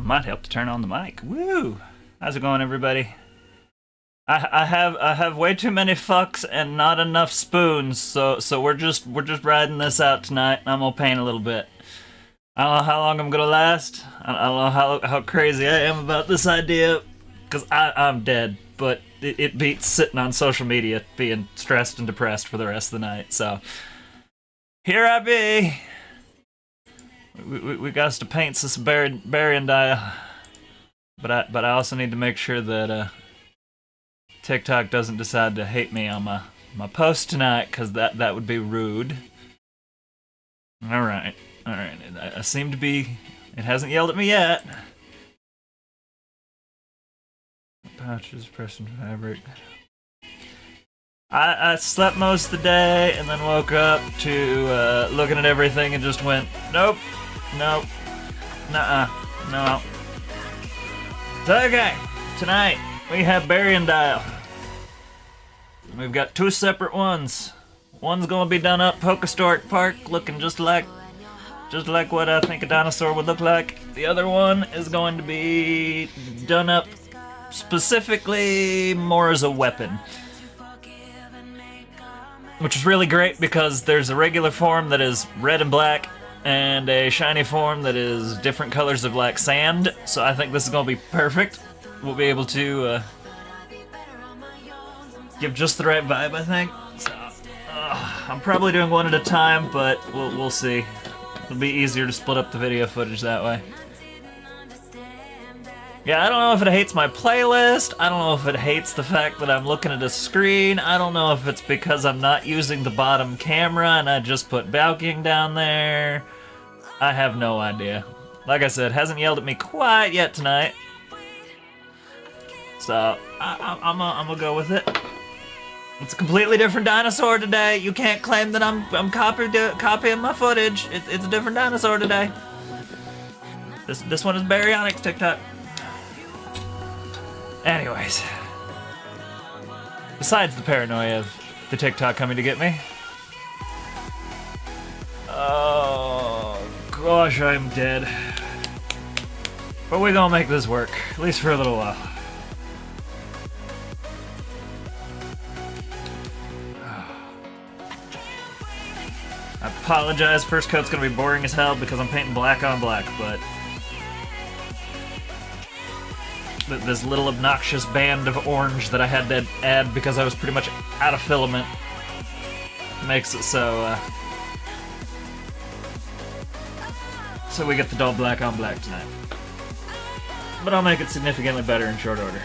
might help to turn on the mic. Woo! How's it going, everybody? I have way too many fucks and not enough spoons, so we're just riding this out tonight. I'm gonna paint a little bit. I don't know how long I'm gonna last. I don't know how crazy I am about this idea, cause I'm dead. But it beats sitting on social media being stressed and depressed for the rest of the night. So here I be. We got to paint this Baryondile, but I also need to make sure that TikTok doesn't decide to hate me on my post tonight, because that would be rude. All right. I seem to be. It hasn't yelled at me yet. Pouches, pressing fabric. I slept most of the day and then woke up to looking at everything and just went, nope, no. So, okay, tonight we have Baryondile. We've got two separate ones. One's gonna be done up PokeHistoric Park, looking just like what I think a dinosaur would look like. The other one is going to be done up specifically more as a weapon. Which is really great because there's a regular form that is red and black and a shiny form that is different colors of like sand. So I think this is going to be perfect. We'll be able to give just the right vibe, I think. So, I'm probably doing one at a time, but we'll see. It'll be easier to split up the video footage that way. Yeah, I don't know if it hates my playlist. I don't know if it hates the fact that I'm looking at a screen. I don't know if it's because I'm not using the bottom camera and I just put Baryonyx down there. I have no idea. Like I said, hasn't yelled at me quite yet tonight. So, I'm gonna go with it. It's a completely different dinosaur today. You can't claim that I'm copying my footage. It's a different dinosaur today. This one is Baryonyx TikTok. Anyways, besides the paranoia of the TikTok coming to get me, oh gosh, I'm dead. But we're gonna make this work, at least for a little while. I apologize, first coat's gonna be boring as hell because I'm painting black on black, but this little obnoxious band of orange that I had to add because I was pretty much out of filament makes it so we get the dull black on black tonight. But I'll make it significantly better in short order.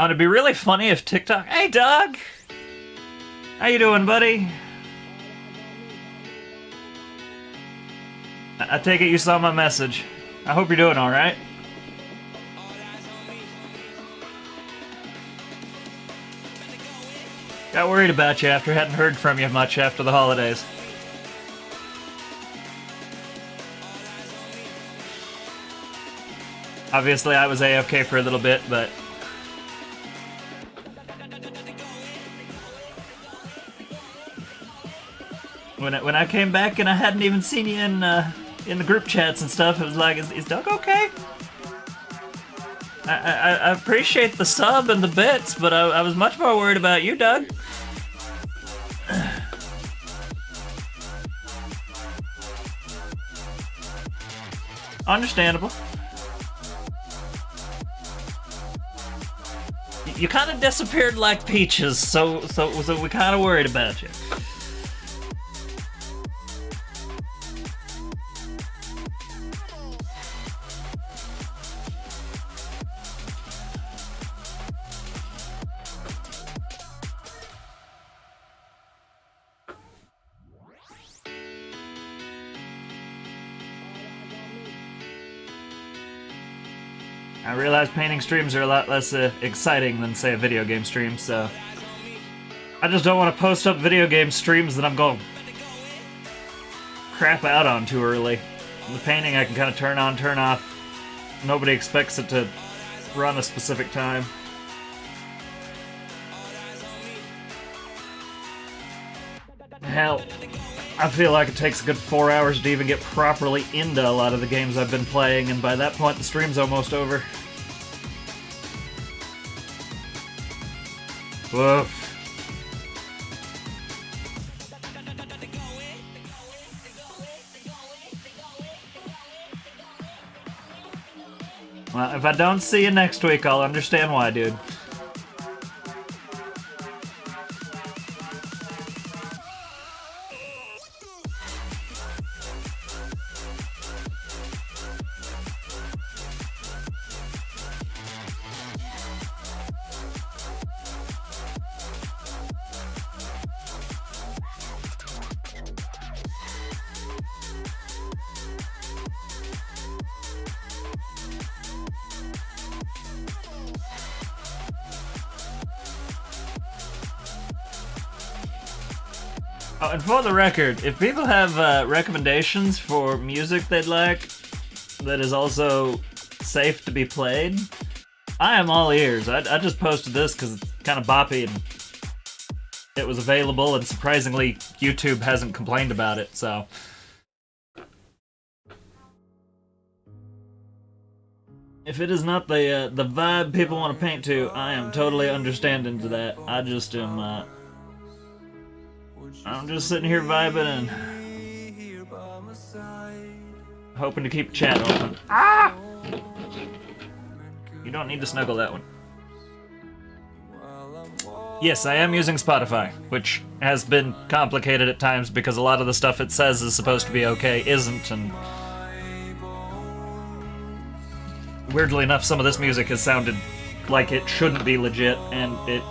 Oh, it'd be really funny if TikTok... Hey, Doug! How you doing, buddy? I take it you saw my message. I hope you're doing alright. Got worried about you after hadn't heard from you much after the holidays. Obviously, I was AFK for a little bit, but... When I came back and I hadn't even seen you in the group chats and stuff, it was like, is Doug okay? I appreciate the sub and the bits, but I was much more worried about you, Doug. Understandable. You kind of disappeared like Peaches, so we kind of worried about you. I realize painting streams are a lot less exciting than, say, a video game stream, so I just don't want to post up video game streams that I'm going crap out on too early. The painting I can kind of turn on, turn off. Nobody expects it to run a specific time. Hell, I feel like it takes a good 4 hours to even get properly into a lot of the games I've been playing, and by that point the stream's almost over. Woof. Well, if I don't see you next week, I'll understand why, dude. Oh, and for the record, if people have recommendations for music they'd like that is also safe to be played, I am all ears. I just posted this because it's kind of boppy and it was available, and surprisingly, YouTube hasn't complained about it, so. If it is not the vibe people want to paint to, I am totally understanding to that. I just am, I'm just sitting here vibing and hoping to keep chat open. Ah! You don't need to snuggle that one. Yes, I am using Spotify, which has been complicated at times because a lot of the stuff it says is supposed to be okay isn't, and weirdly enough, some of this music has sounded like it shouldn't be legit, and it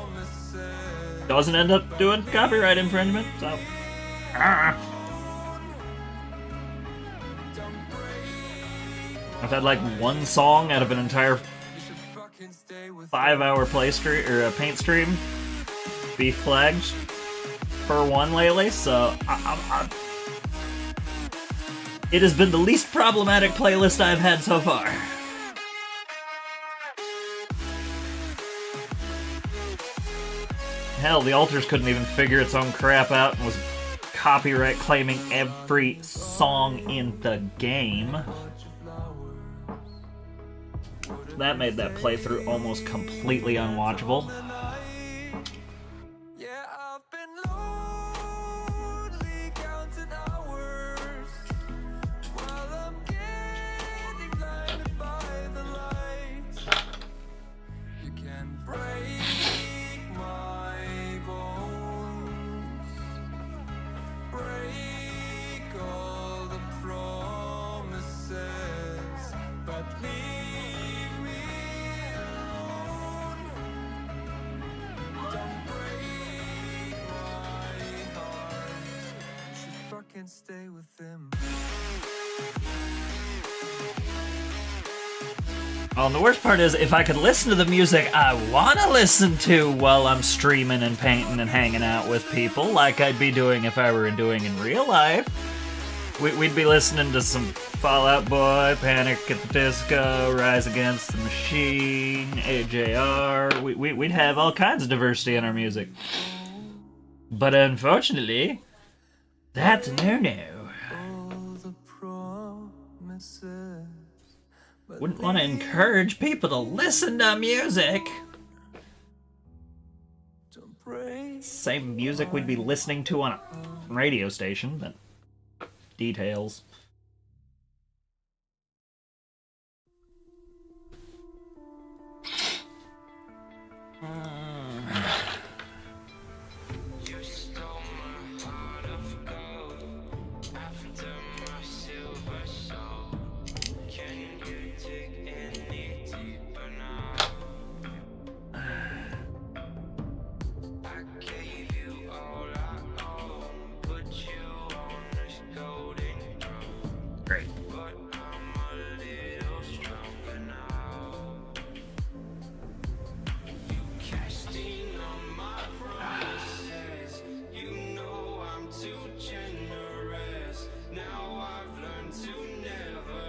doesn't end up doing copyright infringement, so. I've had like one song out of an entire 5-hour play stream or paint stream be flagged for one lately, so it has been the least problematic playlist I've had so far. Hell, the Altars couldn't even figure its own crap out and was copyright claiming every song in the game. That made that playthrough almost completely unwatchable. Stay with them. Oh, and the worst part is, if I could listen to the music I want to listen to while I'm streaming and painting and hanging out with people, like I'd be doing if I were doing in real life, we'd be listening to some Fall Out Boy, Panic at the Disco, Rise Against the Machine, AJR. We'd have all kinds of diversity in our music. But unfortunately, that's a no-no. Wouldn't want to encourage people to listen to music. Same music we'd be listening to on a radio station, but details.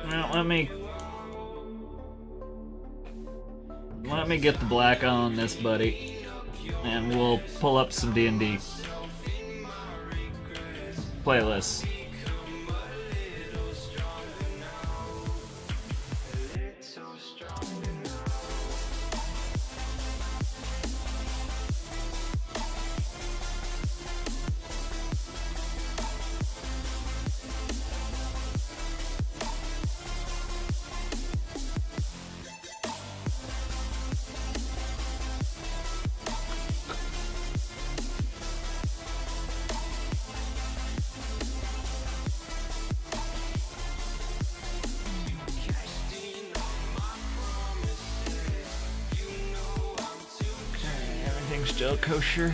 Now, let me get the black on this, buddy, and we'll pull up some D&D playlists. Still kosher.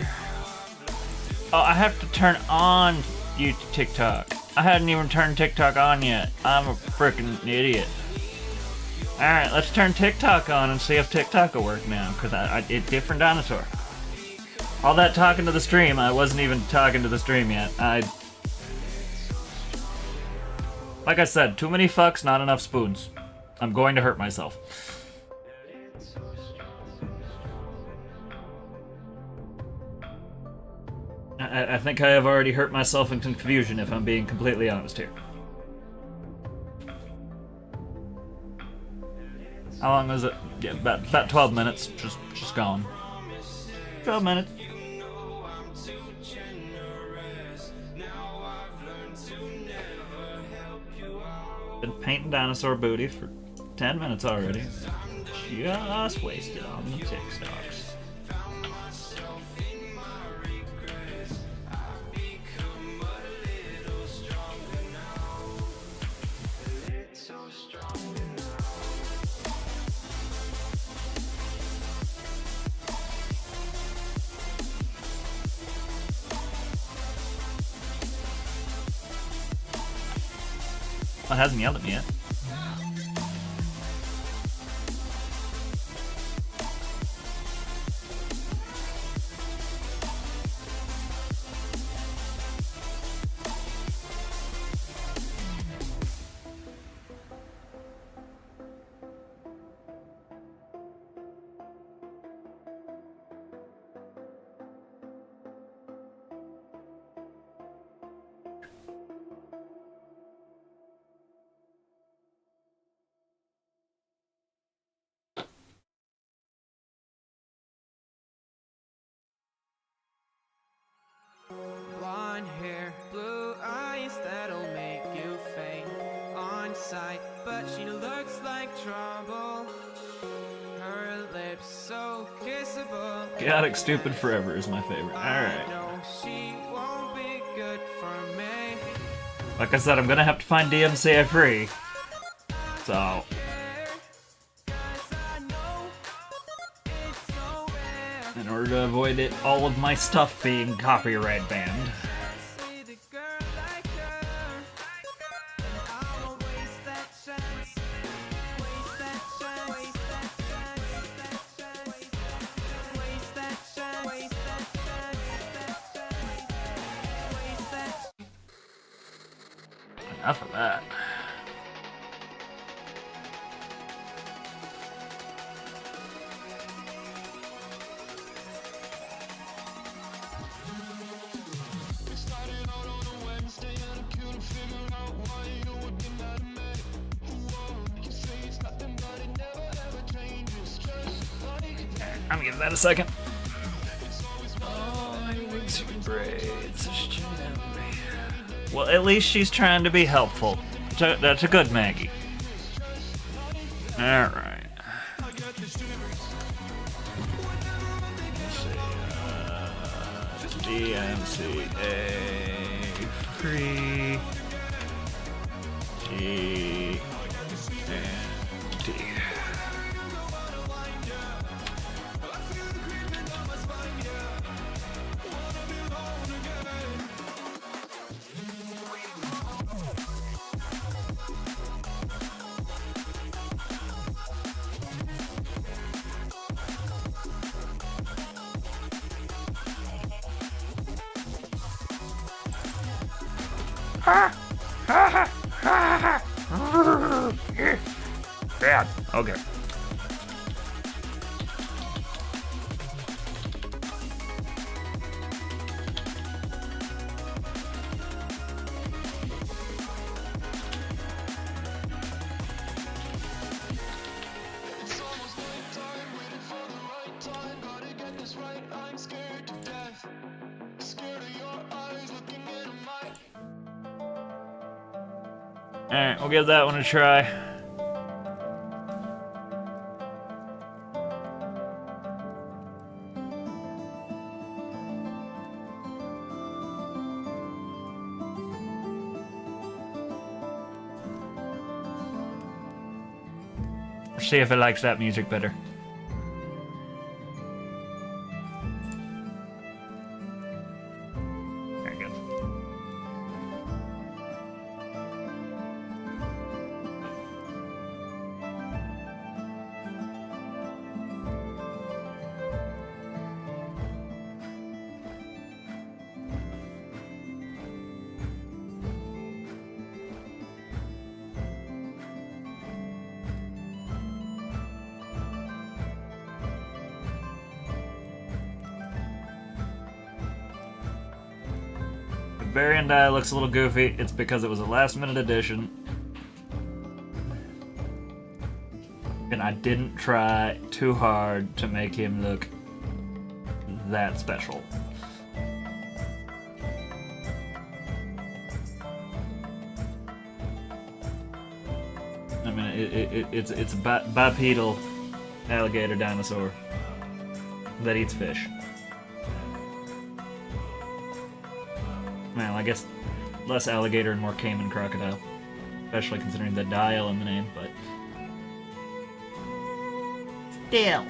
Oh, I have to turn on TikTok. I hadn't even turned TikTok on yet. I'm a freaking idiot. Alright, let's turn TikTok on and see if TikTok will work now, because it's different dinosaur. All that talking to the stream, I wasn't even talking to the stream yet. Like I said, too many fucks, not enough spoons. I'm going to hurt myself. I think I have already hurt myself in confusion, if I'm being completely honest here. How long was it? Yeah, about 12 minutes. Just gone. 12 minutes. Been painting dinosaur booty for 10 minutes already. Just wasted on the TikToks. Well, it hasn't yelled at me yet. Blonde hair, blue eyes, that'll make you faint on sight. But she looks like trouble. Her lips so kissable. Chaotic Stupid Forever is my favorite. Alright. She won't be good for me. Like I said, I'm gonna have to find DMCA free. So. In order to avoid it, all of my stuff being copyright banned. Enough of that. I'm gonna give that a second. Oh, I need some braids. Well, at least she's trying to be helpful. That's a good Maggie. Alright. Let's see, DMCA free G and D. Bad. Okay. Alright, we'll give that one a try. See if it likes that music better. Very good. Baryondile looks a little goofy. It's because it was a last-minute addition. And I didn't try too hard to make him look that special. I mean, it's a bipedal alligator dinosaur that eats fish. Well, I guess less alligator and more caiman crocodile. Especially considering the dial in the name, but... still.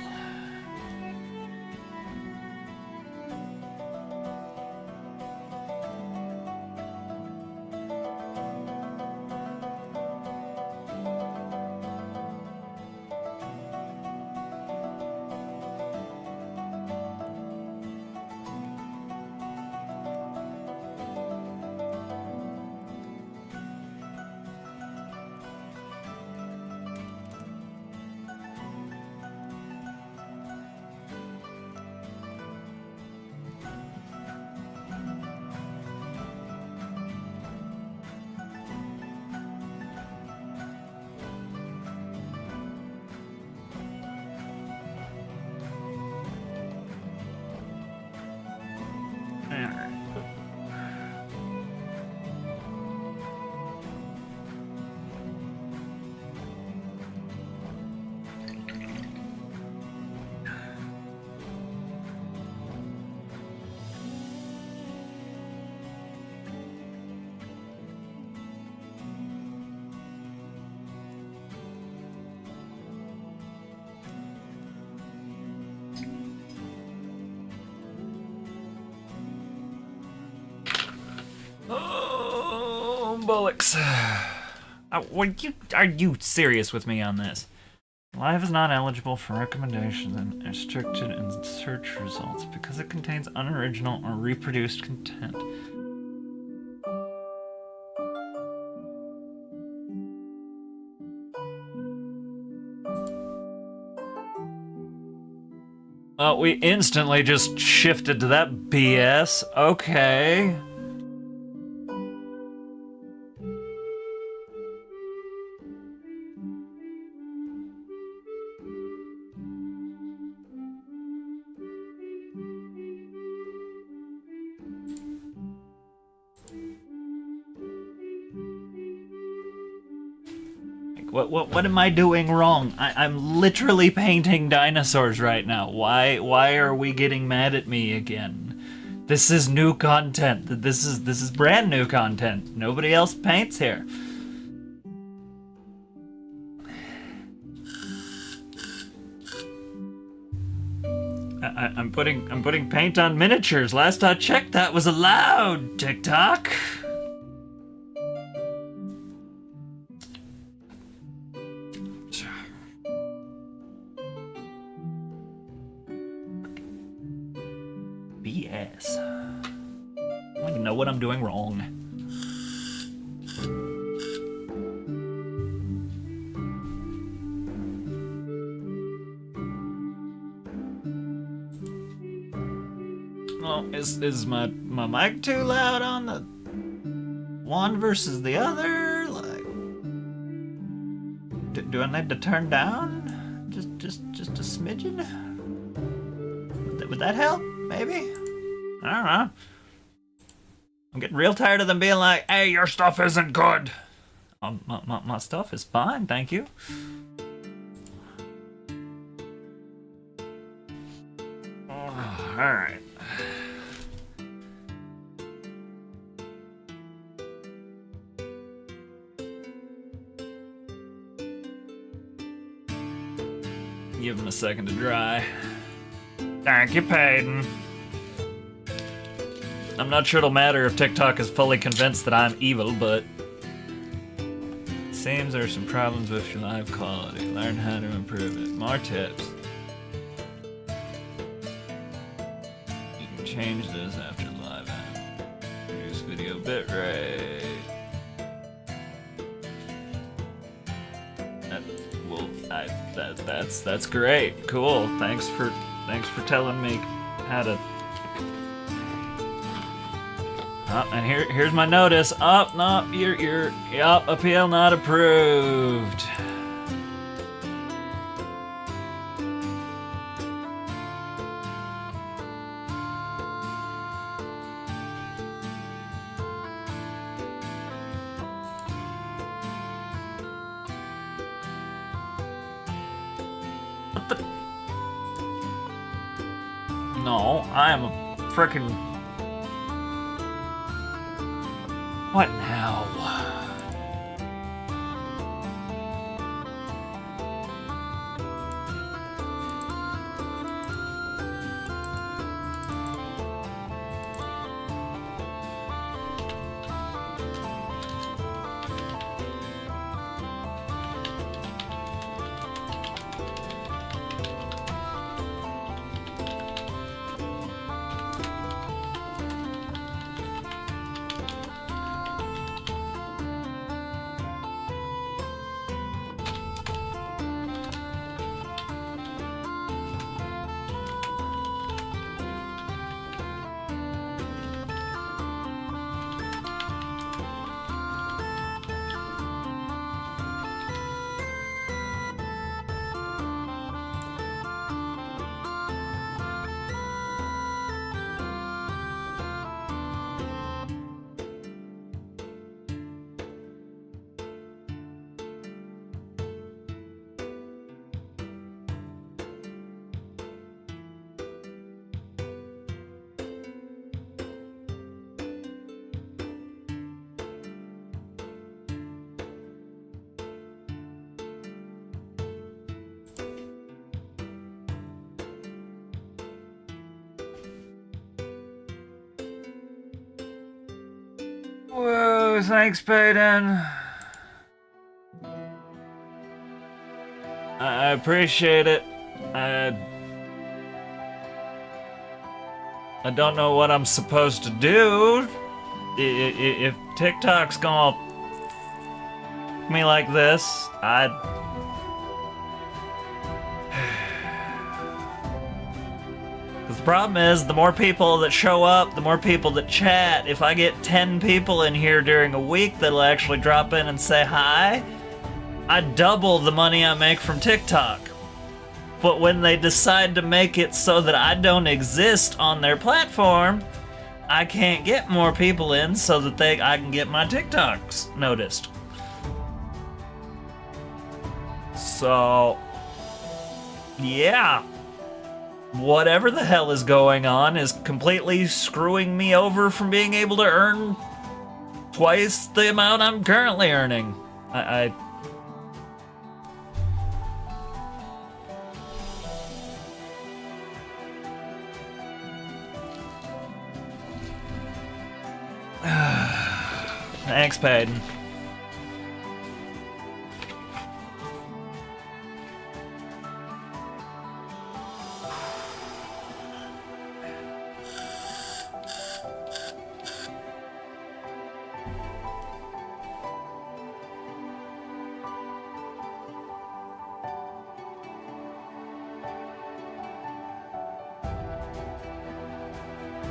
Oh, bollocks. Are you serious with me on this? Live is not eligible for recommendations and restricted in search results because it contains unoriginal or reproduced content. Oh, we instantly just shifted to that BS. Okay. What am I doing wrong? I'm literally painting dinosaurs right now. Why are we getting mad at me again? This is new content. This is brand new content. Nobody else paints here. I'm putting paint on miniatures. Last I checked, that was allowed. TikTok. BS. I don't even know what I'm doing wrong. Oh, is my mic too loud on the one versus the other? Like, do I need to turn down? Just a smidgen? Would that help? Maybe? I don't know. I'm getting real tired of them being like, "Hey, your stuff isn't good." My stuff is fine, thank you. Oh, all right. Give him a second to dry. Thank you, Peyton. I'm not sure it'll matter if TikTok is fully convinced that I'm evil, but it seems there are some problems with your live quality. Learn how to improve it. More tips. You can change this after live app. Reduce video bitrate. That's great. Cool. Thanks for telling me how to. Oh, and here's my notice. Oh, no, you're appeal not approved. What the? No, I am a frickin'. What now? Whoa, thanks, Peyton. I appreciate it. I don't know what I'm supposed to do. If TikTok's gonna me like this, The problem is, the more people that show up, the more people that chat. If I get 10 people in here during a week that'll actually drop in and say hi, I double the money I make from TikTok. But when they decide to make it so that I don't exist on their platform, I can't get more people in so that I can get my TikToks noticed. So, yeah. Whatever the hell is going on is completely screwing me over from being able to earn twice the amount I'm currently earning. Thanks, Peyton.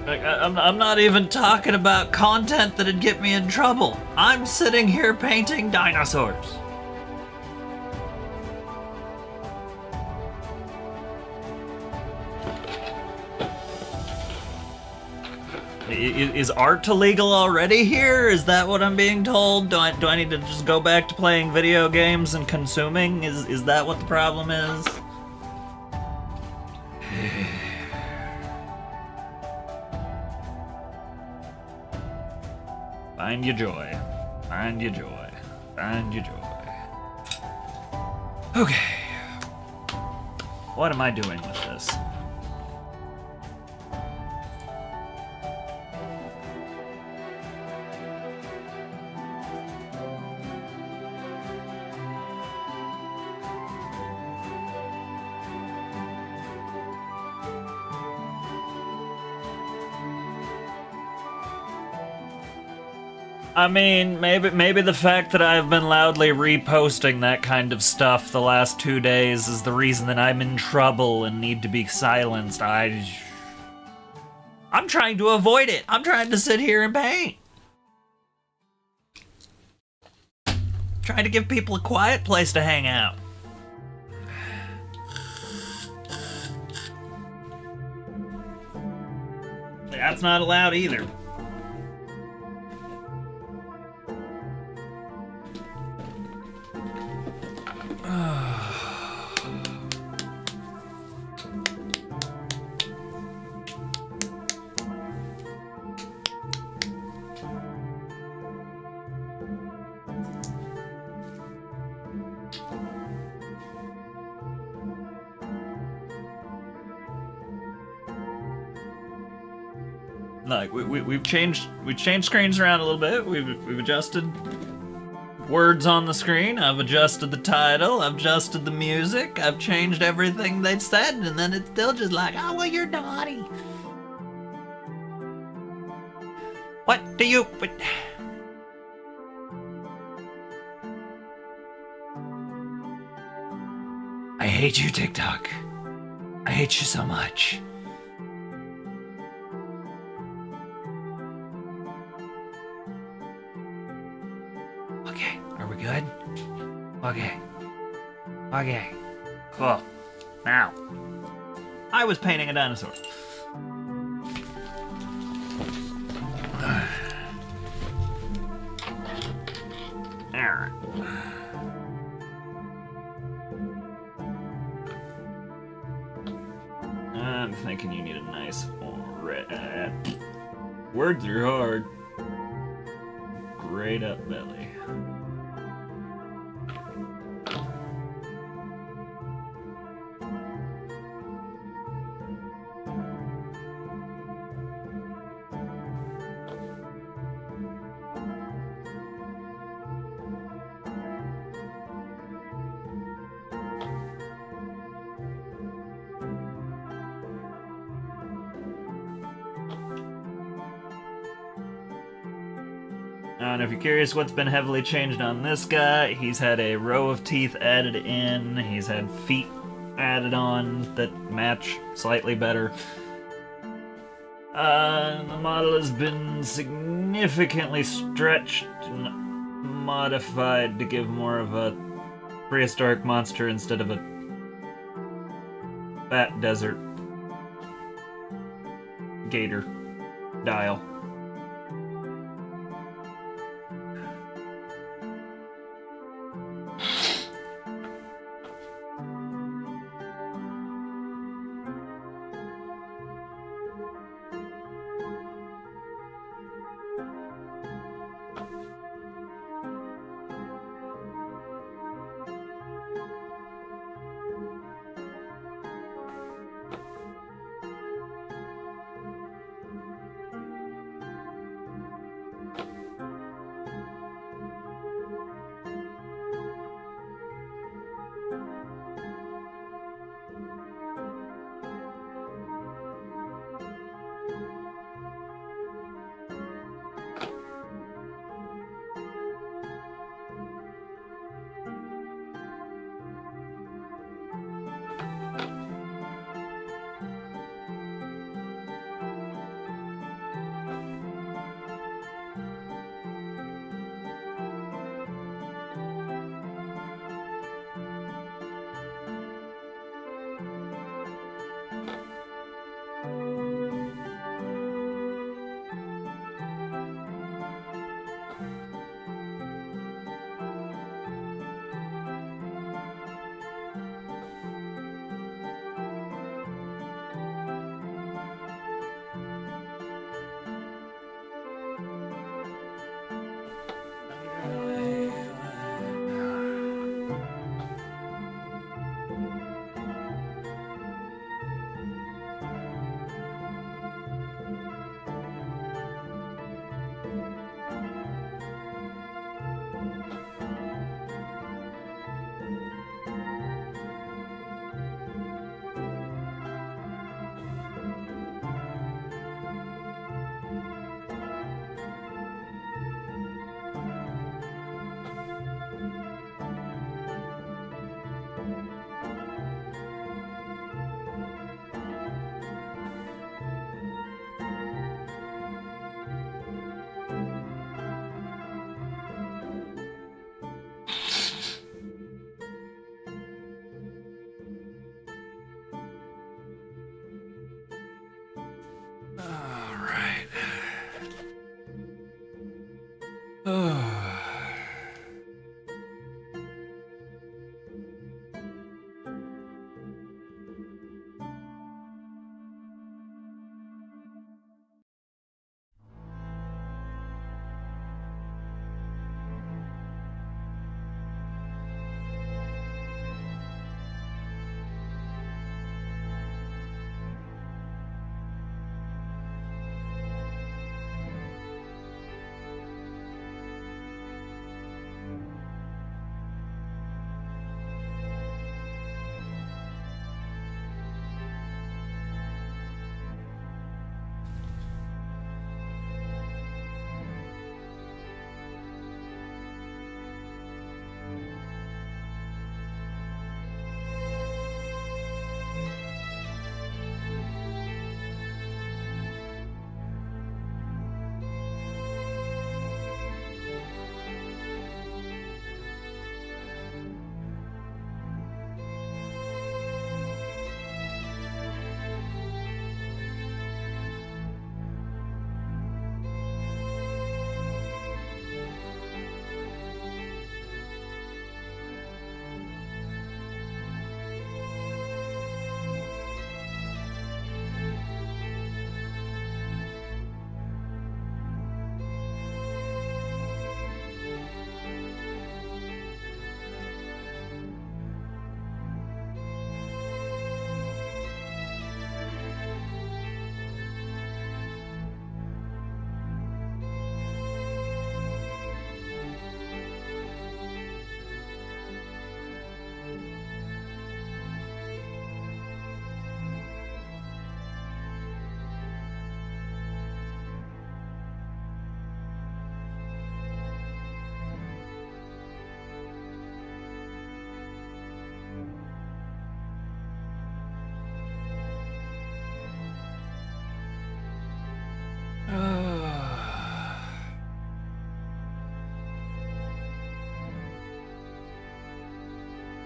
Like, I'm not even talking about content that'd get me in trouble. I'm sitting here painting dinosaurs. Is art illegal already here? Is that what I'm being told? Do I need to just go back to playing video games and consuming? Is that what the problem is? Find your joy. Find your joy. Find your joy. Okay. What am I doing with this? I mean, maybe the fact that I've been loudly reposting that kind of stuff the last 2 days is the reason that I'm in trouble and need to be silenced. I'm trying to avoid it. I'm trying to sit here and paint. Trying to give people a quiet place to hang out. That's not allowed either. Like we've changed screens around a little bit. We've adjusted words on the screen. I've adjusted the title. I've adjusted the music. I've changed everything they said, and then it's still just like, oh well, you're naughty. What do you? What? I hate you, TikTok. I hate you so much. Okay, are we good? Okay. Okay. Cool. Now, I was painting a dinosaur. Alright. I'm thinking you need a nice red. Words are hard. Grayed up belly. And if you're curious what's been heavily changed on this guy, he's had a row of teeth added in, he's had feet added on that match slightly better. The model has been significantly stretched and modified to give more of a prehistoric monster instead of a fat desert gator dial.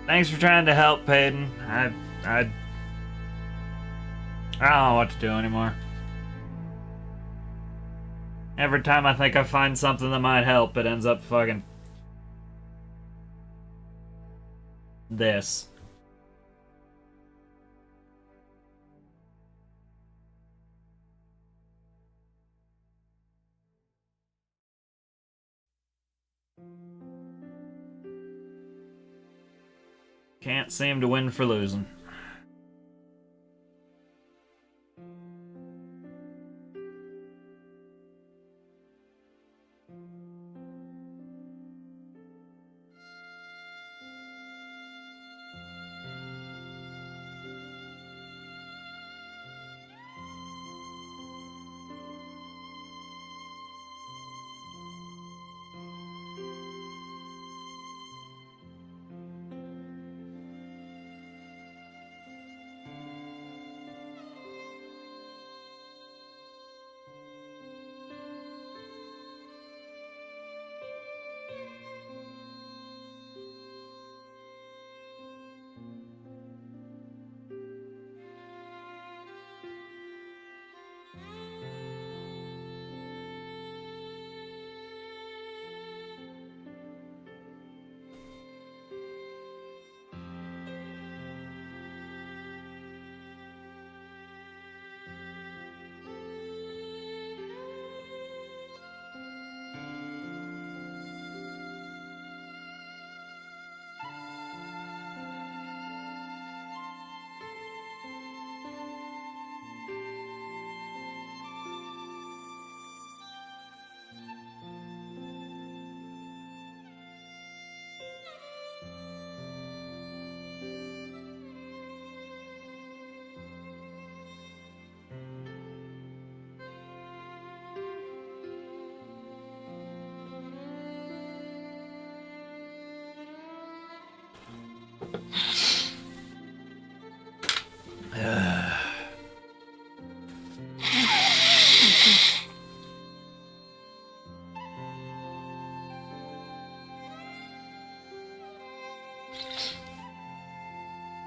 Thanks for trying to help, Peyton. I don't know what to do anymore. Every time I think I find something that might help, it ends up fucking this. Can't seem to win for losing.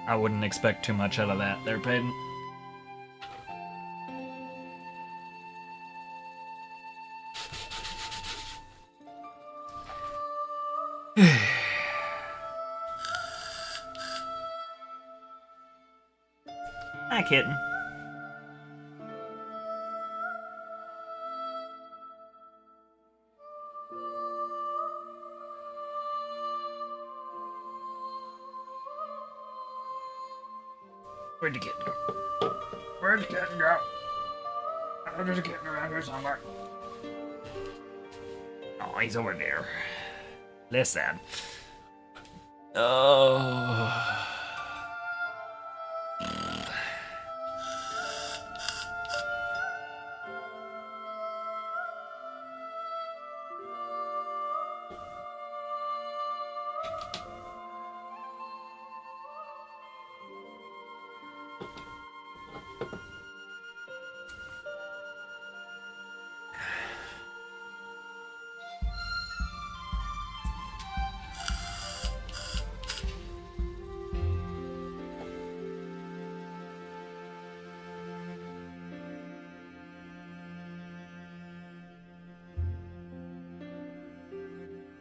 I wouldn't expect too much out of that there, Peyton. Hi, kitten. Where'd the kitten go? Where'd the kitten go? I know there's a kitten around here somewhere. Oh, he's over there. Less sad. Oh.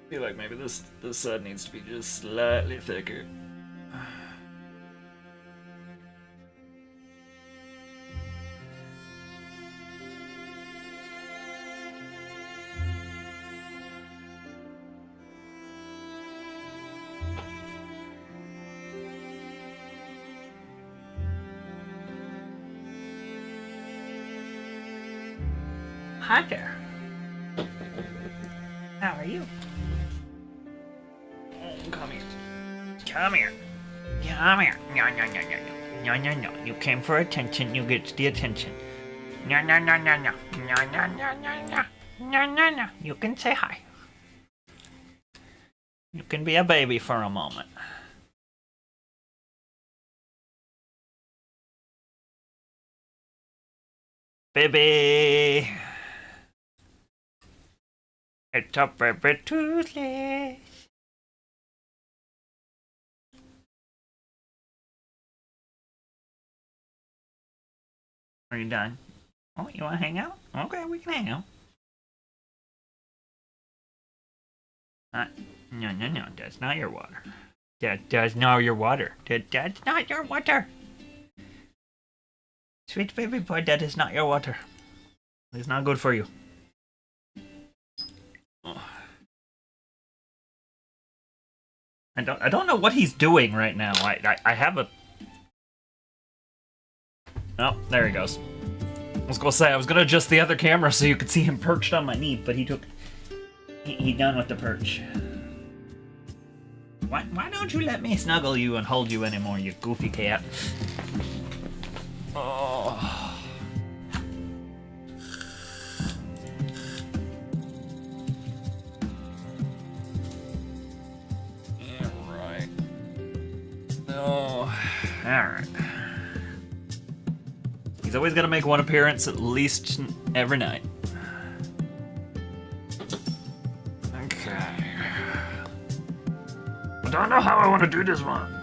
I feel like maybe this side needs to be just slightly thicker. Hi there. How are you? Come here. Come here. Come here. No, no, no, no, no. No, no, no. You came for attention, you get the attention. No, no, no, no, no. No, no, no, no, no. No, no, no. You can say hi. You can be a baby for a moment. Baby. It's a baby Tuesday. Are you done? Oh, you want to hang out? Okay, we can hang out. No, no, no, that's not your water. That's not your water. That's not your water. Sweet baby boy, that is not your water. It's not good for you. Oh. I don't know what he's doing right now. I have a... Oh, there he goes. I was gonna say, I was gonna adjust the other camera so you could see him perched on my knee, but he done with the perch. Why don't you let me snuggle you and hold you anymore, you goofy cat? Oh. Yeah, right. Oh, alright. He's always gonna make one appearance at least every night. Okay. I don't know how I want to do this one.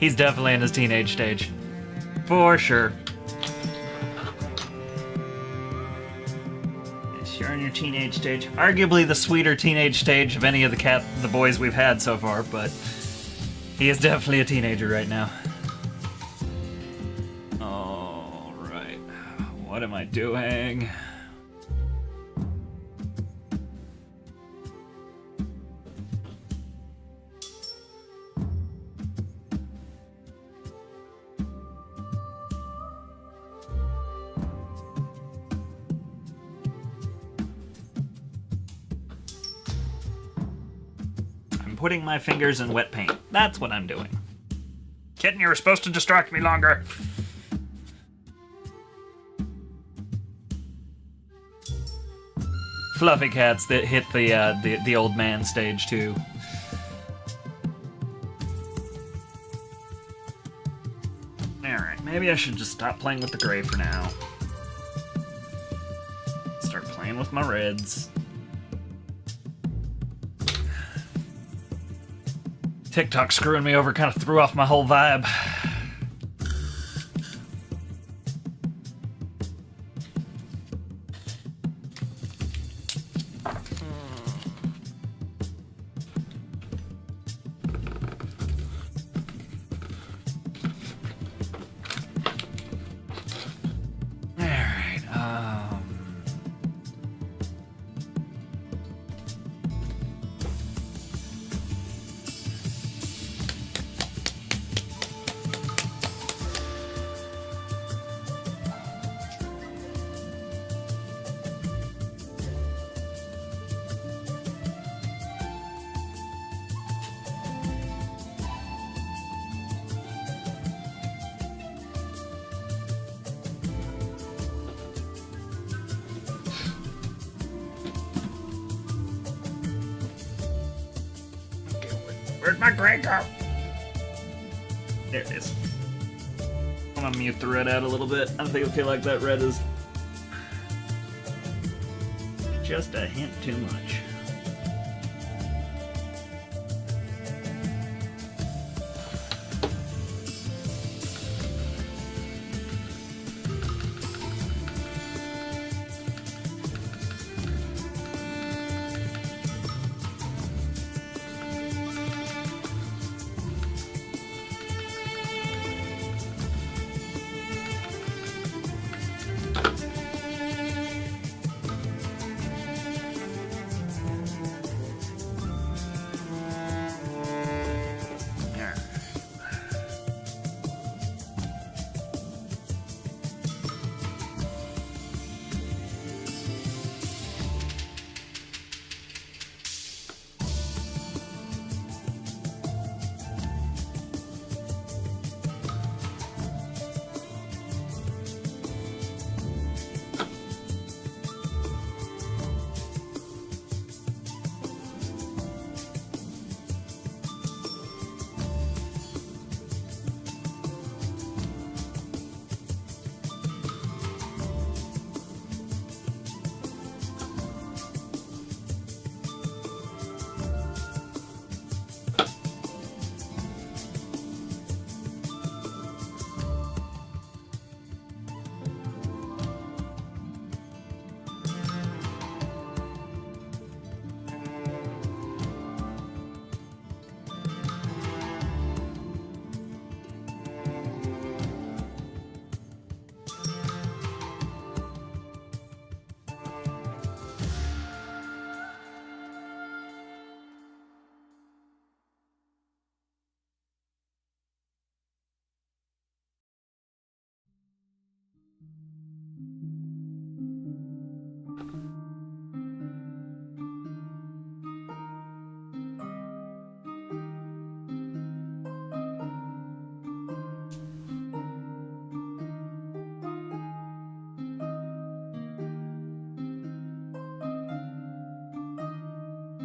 He's definitely in his teenage stage. For sure. You're in your teenage stage. Arguably the sweeter teenage stage of any of the boys we've had so far, but he is definitely a teenager right now. Alright. What am I doing? Putting my fingers in wet paint. That's what I'm doing. Kitten, you were supposed to distract me longer. fluffy cats that hit the old man stage too. Alright, maybe I should just stop playing with the gray for now. Start playing with my reds. TikTok screwing me over kind of threw off my whole vibe. Where'd my gray go? There it is. I'm gonna mute the red out a little bit. I feel like that red is just a hint too much.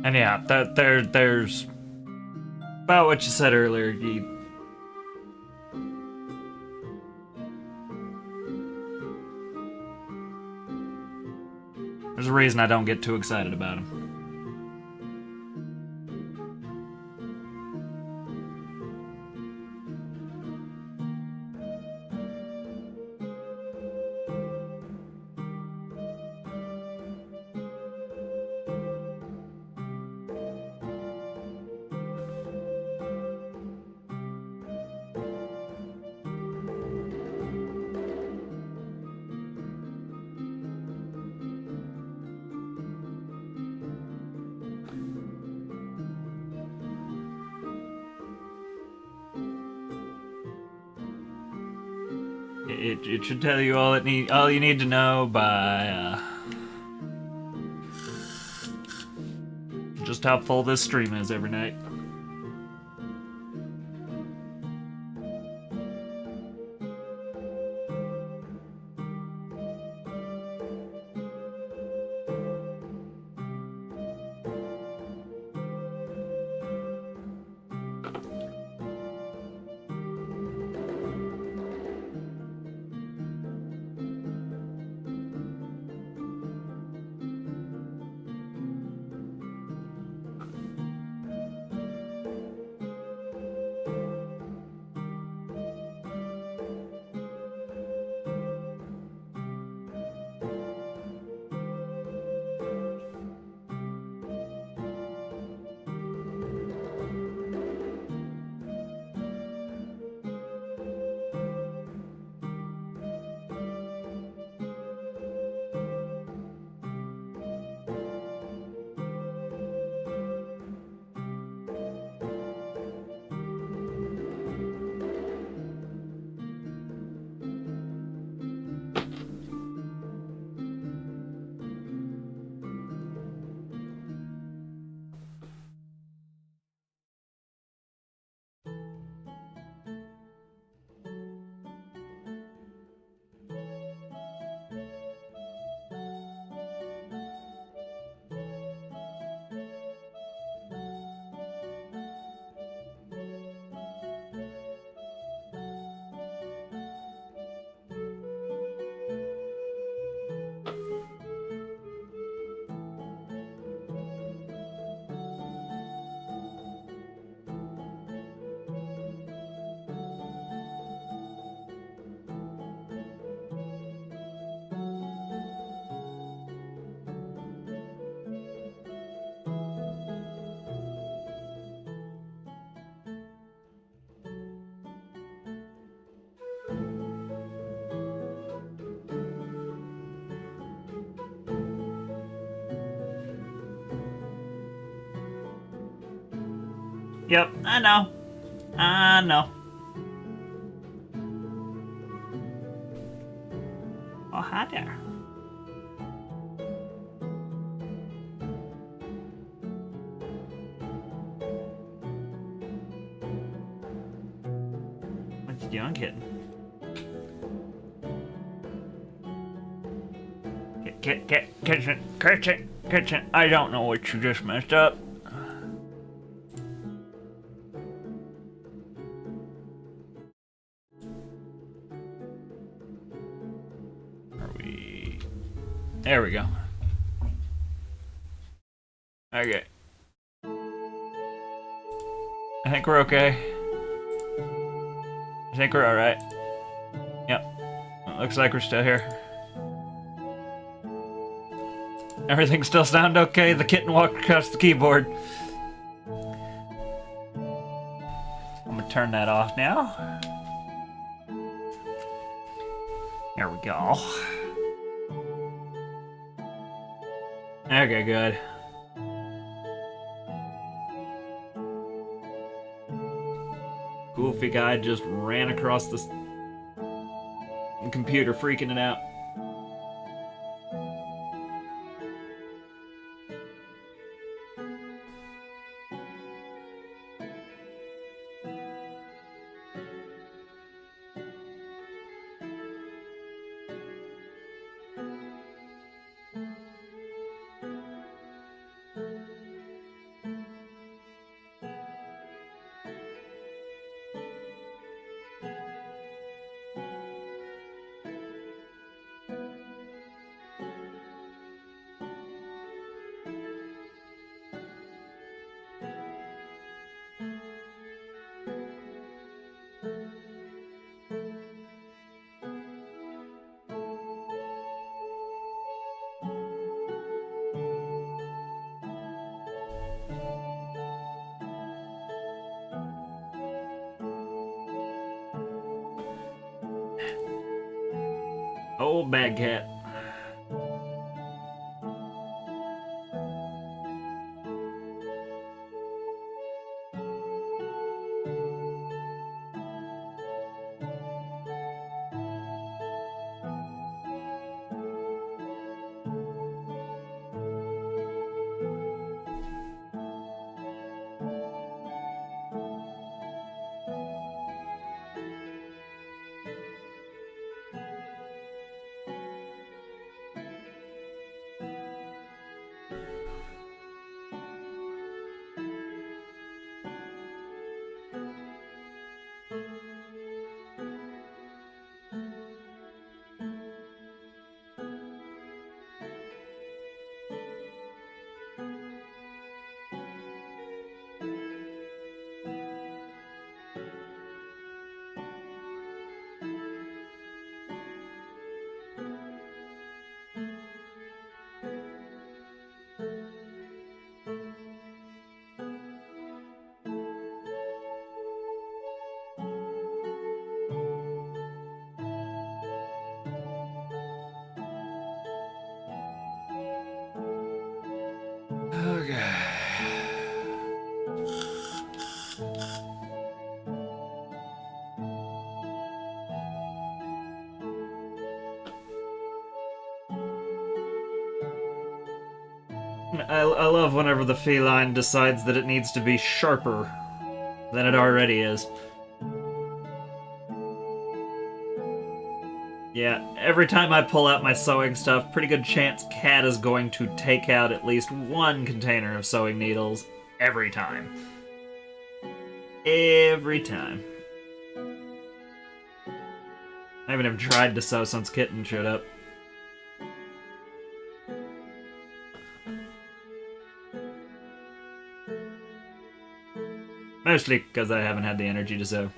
And yeah, there's about what you said earlier. There's a reason I don't get too excited about him. It should tell you all you need to know by just how full this stream is every night. Yep, I know. I know. Oh, hi there. What you doing, kitten? Kitchen. I don't know what you just messed up. Are we? There we go. Okay. I think we're okay. I think we're alright. Yep. Looks like we're still here. Everything still sound okay? The kitten walked across the keyboard. I'm gonna turn that off now. There we go. Okay, good. Goofy guy just ran across the computer, freaking it out. Old bad cat. Okay. I love whenever the feline decides that it needs to be sharper than it already is. Yeah, every time I pull out my sewing stuff, pretty good chance Cat is going to take out at least one container of sewing needles. Every time. Every time. I haven't even tried to sew since Kitten showed up. Mostly because I haven't had the energy to sew.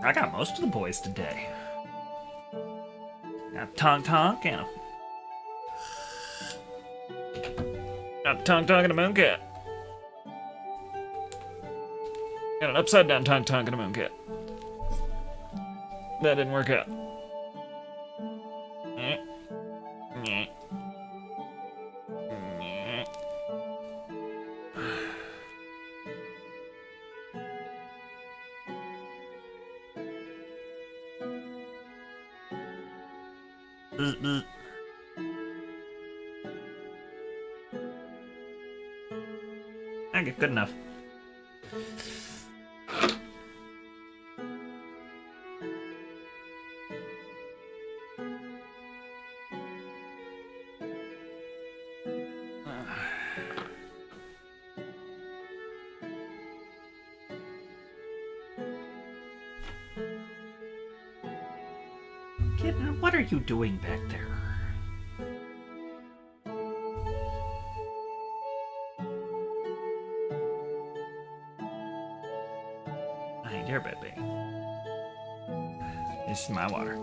I got most of the boys today. Got Tonk Tonk and got Tonk Tonk and a Mooncat. Got an upside down Tonk Tonk and a Mooncat. That didn't work out. Okay, good enough. Kitten, what are you doing back there? Hey, dear baby. This is my water.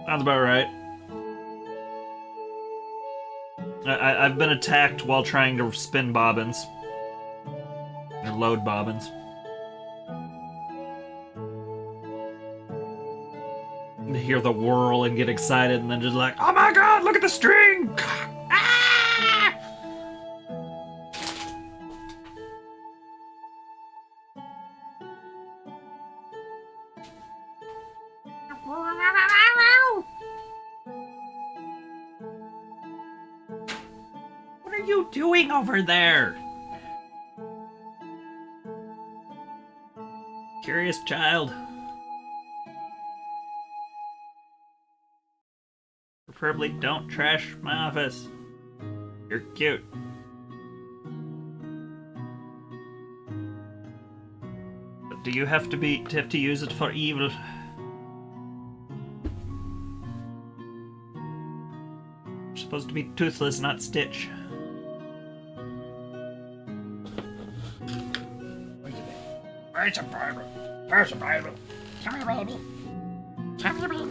Sounds about right. I've been attacked while trying to spin bobbins. Or load bobbins. To hear the whirl and get excited and then just like, oh my god, look at the string! Ah! What are you doing over there? Curious child. Preferably don't trash my office. You're cute. But do you have to use it for evil? You're supposed to be toothless, not Stitch. Where's the Bible? Where's the Bible? Tell me, baby. Tell me, baby.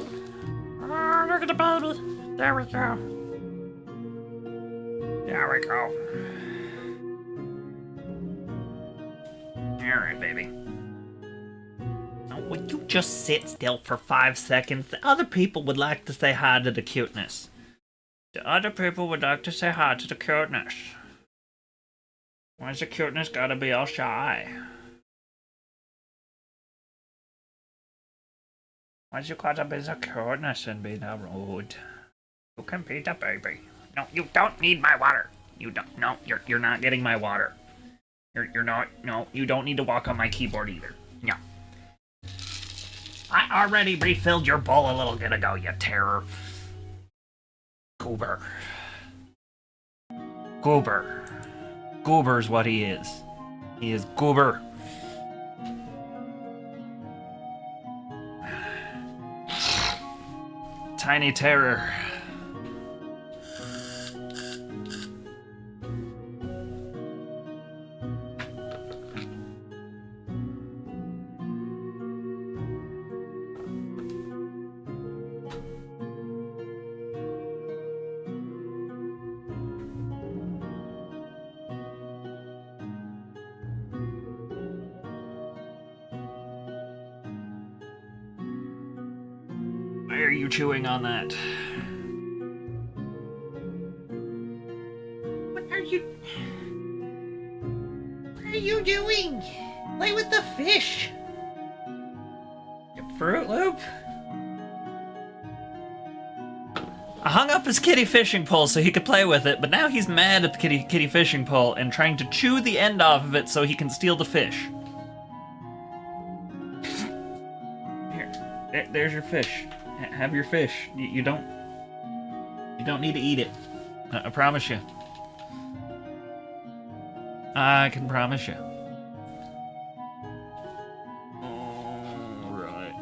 Oh, look at the baby. There we go. There we go. Alright, baby. Now, would you just sit still for 5 seconds? The other people would like to say hi to the cuteness. The other people would like to say hi to the cuteness. Why's the cuteness gotta be all shy? Why's you gotta be the cuteness and be the rude? You can be the baby. No, you don't need my water. You don't. No, you're not getting my water. You're not. No, you don't need to walk on my keyboard either. No. I already refilled your bowl a little bit ago, you terror. Goober. Goober. Goober's what he is. He is Goober. Tiny terror. Why are you chewing on that? What are you doing? Play with the fish. Fruit Loop? I hung up his kitty fishing pole so he could play with it, but now he's mad at the kitty fishing pole and trying to chew the end off of it so he can steal the fish. Here, there's your fish. Have your fish. You don't need to eat it. I promise you. I can promise you. Alright.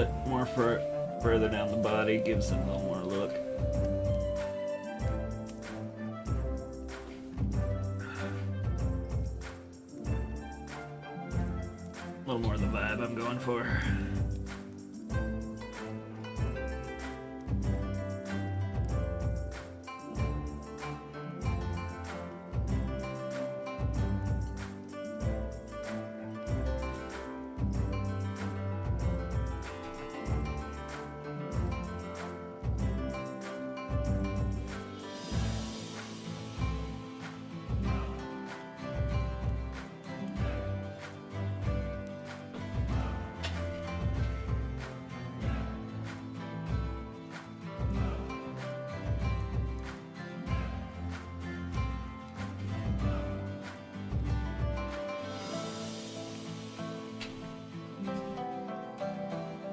bit more further down the body, gives him a little more look. A little more of the vibe I'm going for.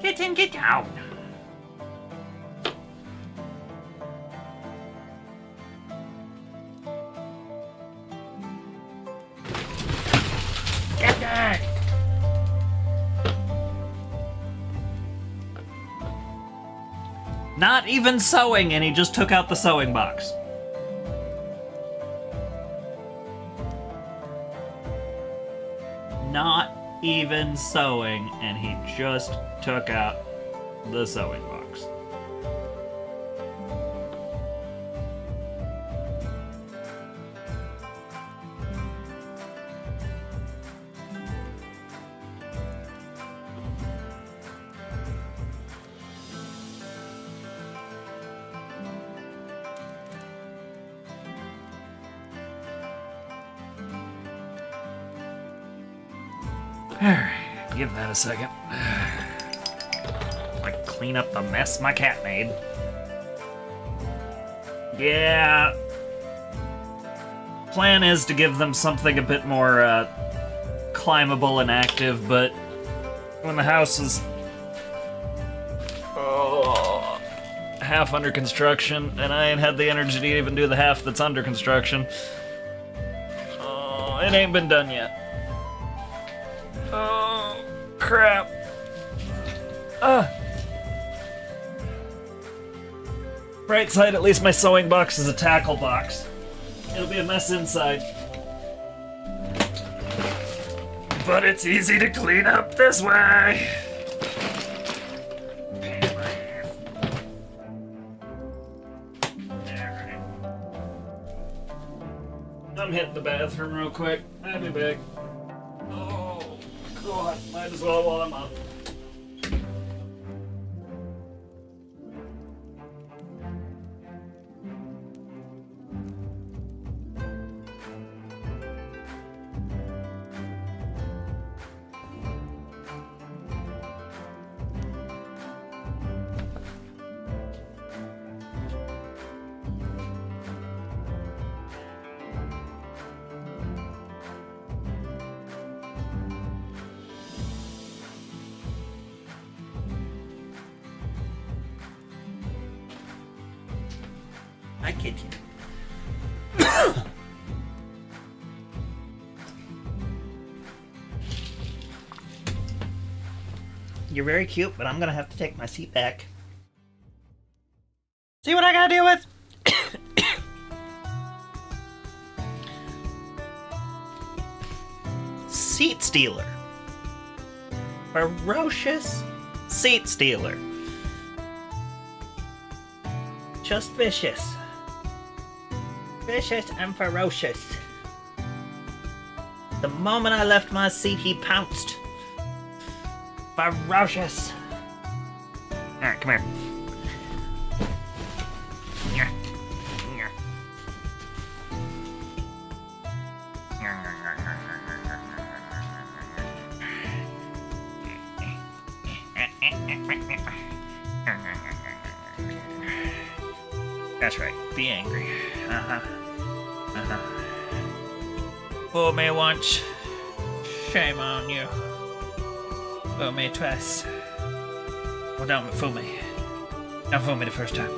Kitten, get down! Get down! Not even sewing, and he just took out the sewing box. Not even sewing, and he just took out the sewing box. Alright, give that a second. Like, clean up the mess my cat made. Yeah. Plan is to give them something a bit more, climbable and active, but when the house is half under construction, and I ain't had the energy to even do the half that's under construction, it ain't been done yet. Oh, crap. Bright side, at least my sewing box is a tackle box. It'll be a mess inside. But it's easy to clean up this way. Alright. I'm hitting the bathroom real quick. I'll be back. God, might as well while I'm up. I kid you. You're very cute, but I'm gonna have to take my seat back. See what I gotta deal with? Seat stealer. Ferocious seat stealer. Just vicious. Vicious and ferocious. The moment I left my seat, he pounced. Ferocious. Alright, come here. That's right, be angry. Fool me once, shame on you. Fool me twice. Well, don't fool me. Don't fool me the first time.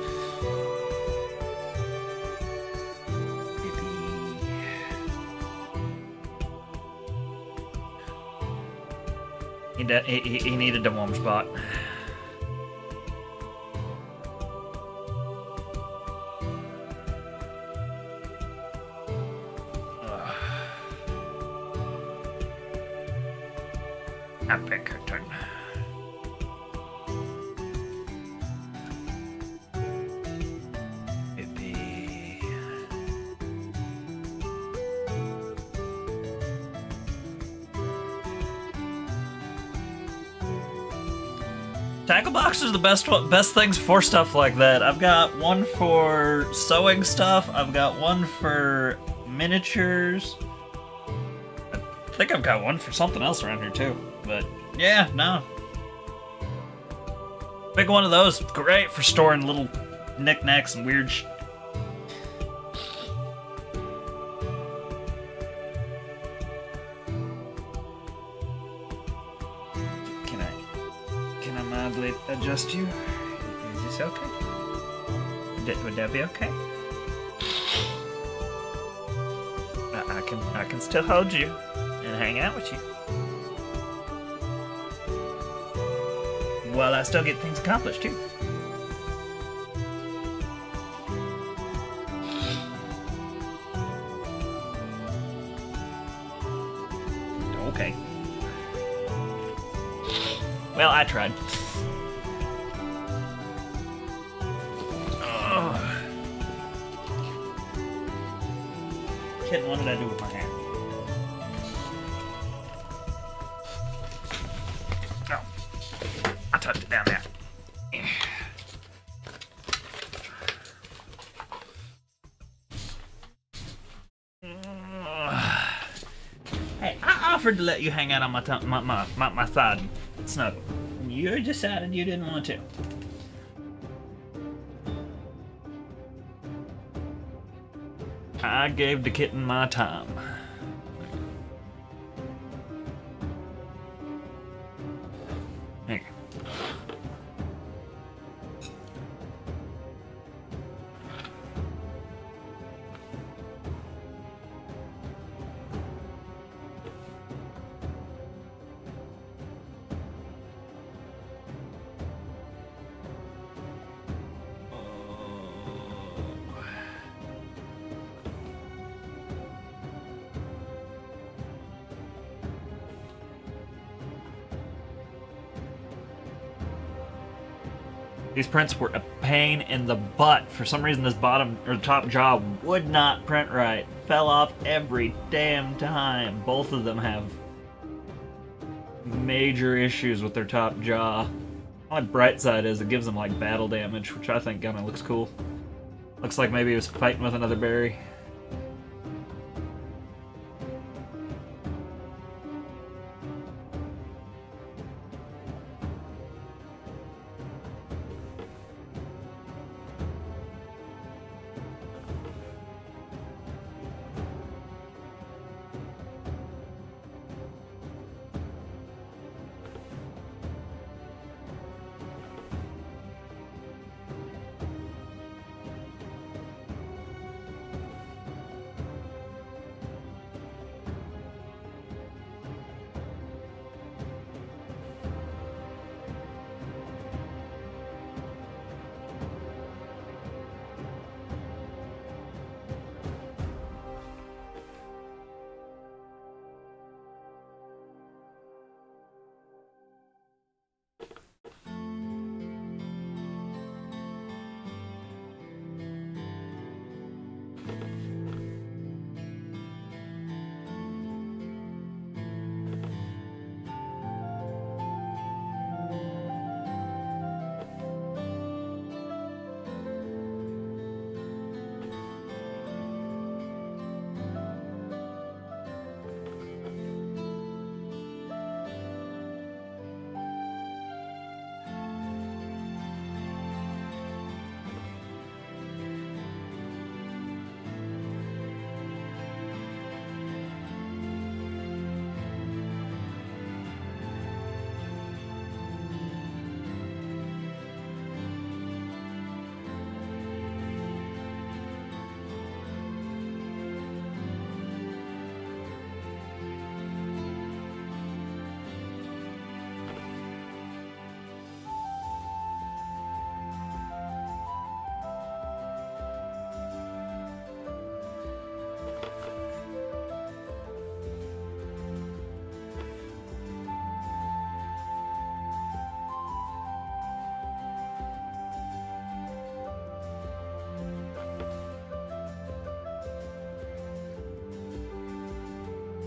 He needed a warm spot. I beg her turn. Maybe. Tackle box is the best things for stuff like that. I've got one for sewing stuff. I've got one for miniatures. I think I've got one for something else around here too. But yeah, no. Big one of those, great for storing little knickknacks and weird Can I mildly adjust you? Is this okay? Would that be okay? I can still hold you and hang out with you. While I still get things accomplished too. Okay. Well, I tried. Oh. Kitten, what did I do with my hand? Oh. I tucked it down there. Hey, I offered to let you hang out on my side snuggle. You decided you didn't want to. I gave the kitten my time. Here. These prints were a pain in the butt. For some reason, this bottom or top jaw would not print right. Fell off every damn time. Both of them have major issues with their top jaw. Only bright side is it gives them like battle damage, which I think kind of looks cool. Looks like maybe he was fighting with another berry.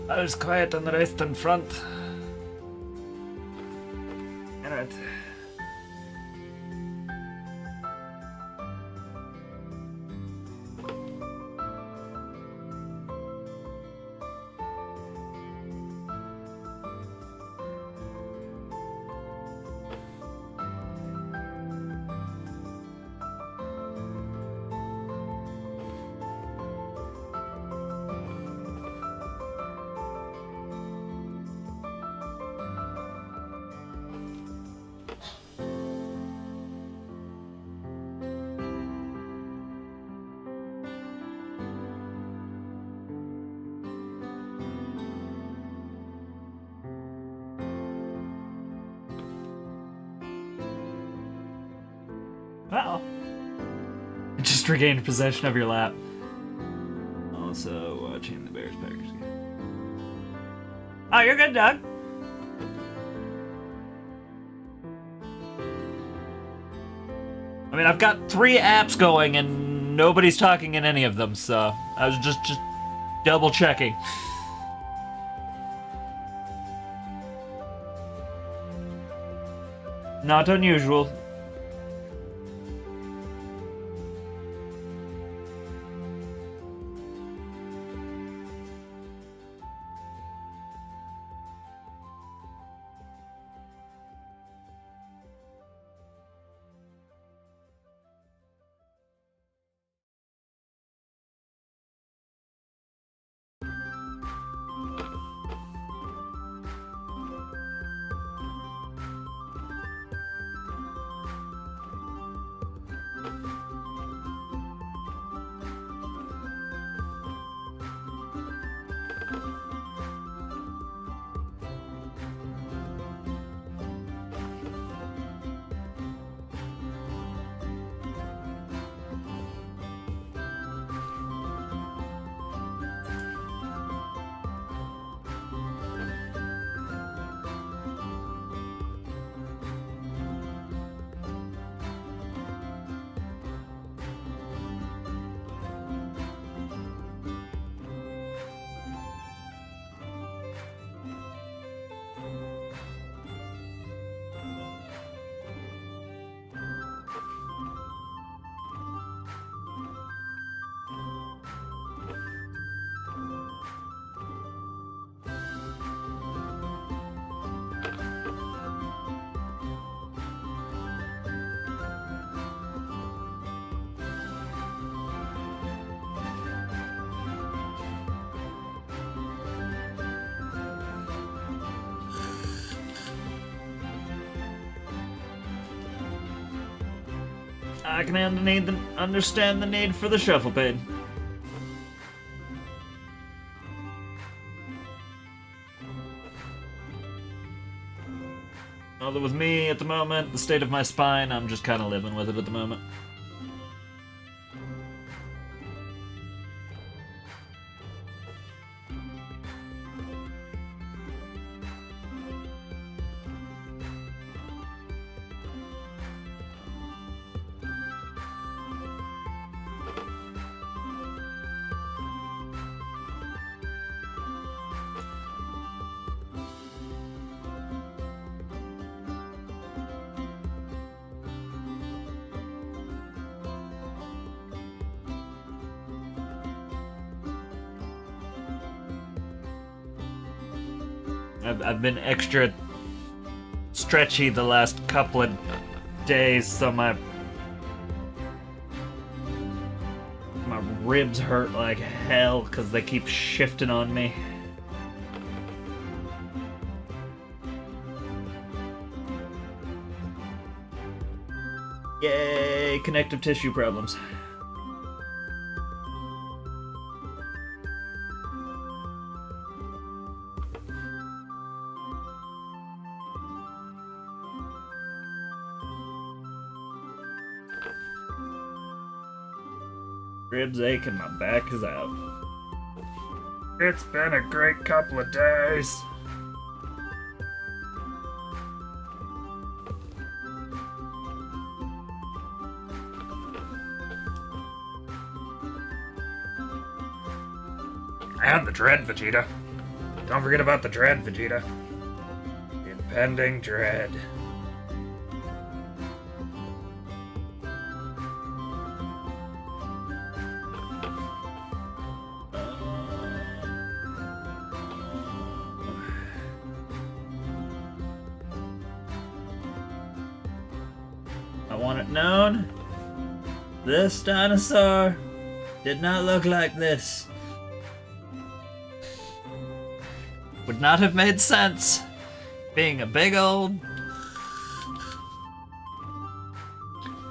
I was quiet on the western front. Alright. Uh-oh. It just regained possession of your lap. Also watching the Bears Packers game. Oh, you're good, Doug. I mean, I've got 3 apps going and nobody's talking in any of them, so I was just double checking. Not unusual. I can understand the need for the shuffle pad. Although with me at the moment, the state of my spine, I'm just kind of living with it at the moment. I've been extra stretchy the last couple of days, so my ribs hurt like hell because they keep shifting on me. Yay, connective tissue problems. Ribs ache and my back is out. It's been a great couple of days. And the dread, Vegeta. Don't forget about the dread, Vegeta. The impending dread. I want it known, this dinosaur did not look like this. Would not have made sense, being a big old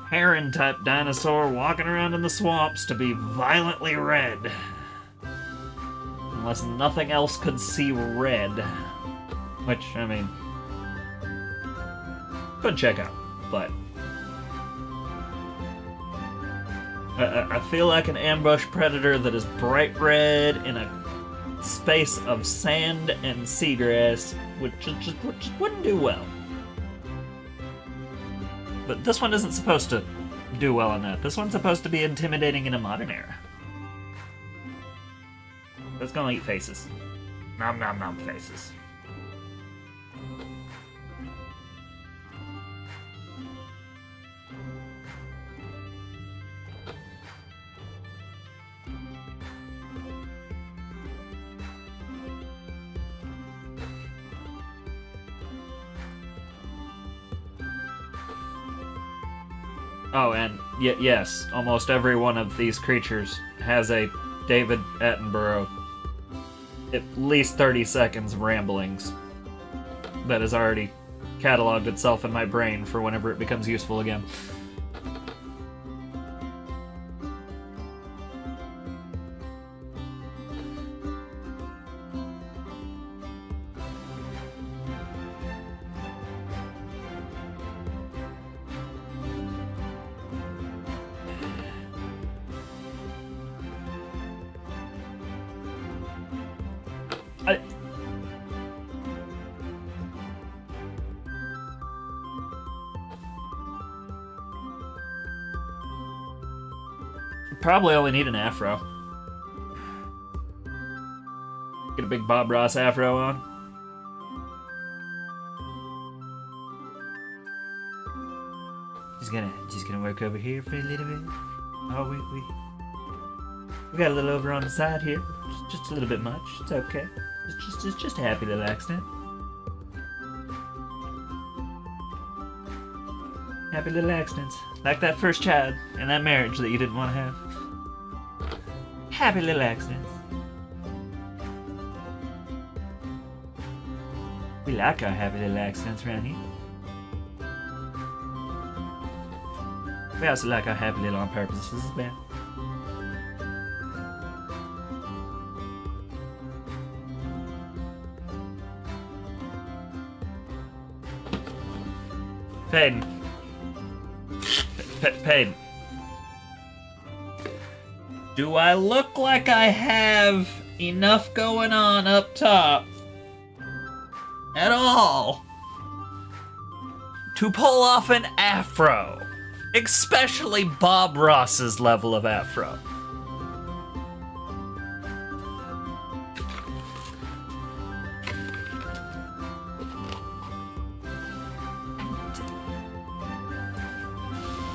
heron type dinosaur walking around in the swamps to be violently red. Unless nothing else could see red. Which, I mean, could check out, but I feel like an ambush predator that is bright red in a space of sand and seagrass which just wouldn't do well. But this one isn't supposed to do well in that. This one's supposed to be intimidating in a modern era. Let's go eat faces. Nom nom nom faces. Oh, and yes, almost every one of these creatures has a David Attenborough, at least 30 seconds ramblings that has already cataloged itself in my brain for whenever it becomes useful again. Probably only need an afro. Get a big Bob Ross afro on. Just gonna work over here for a little bit. Oh, we got a little over on the side here. Just a little bit much. It's okay. It's just a happy little accident. Happy little accidents. Like that first child and that marriage that you didn't want to have. Happy little accidents. We like our happy little accidents around here. We also like our happy little on purposes as well. Payton. Payton. Do I look like I have enough going on up top at all to pull off an afro? Especially Bob Ross's level of afro.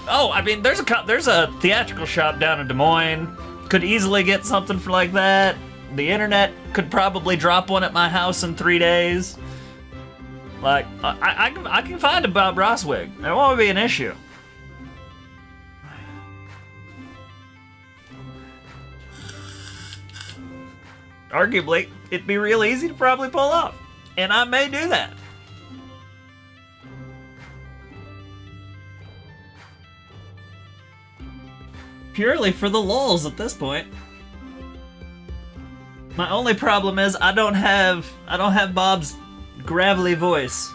Oh, I mean, there's a theatrical shop down in Des Moines. Could easily get something for like that. The internet could probably drop one at my house in 3 days. Like, I can find a Bob Ross wig. It won't be an issue. Arguably, it'd be real easy to probably pull off. And I may do that. Purely for the lulz at this point. My only problem is I don't have Bob's gravelly voice.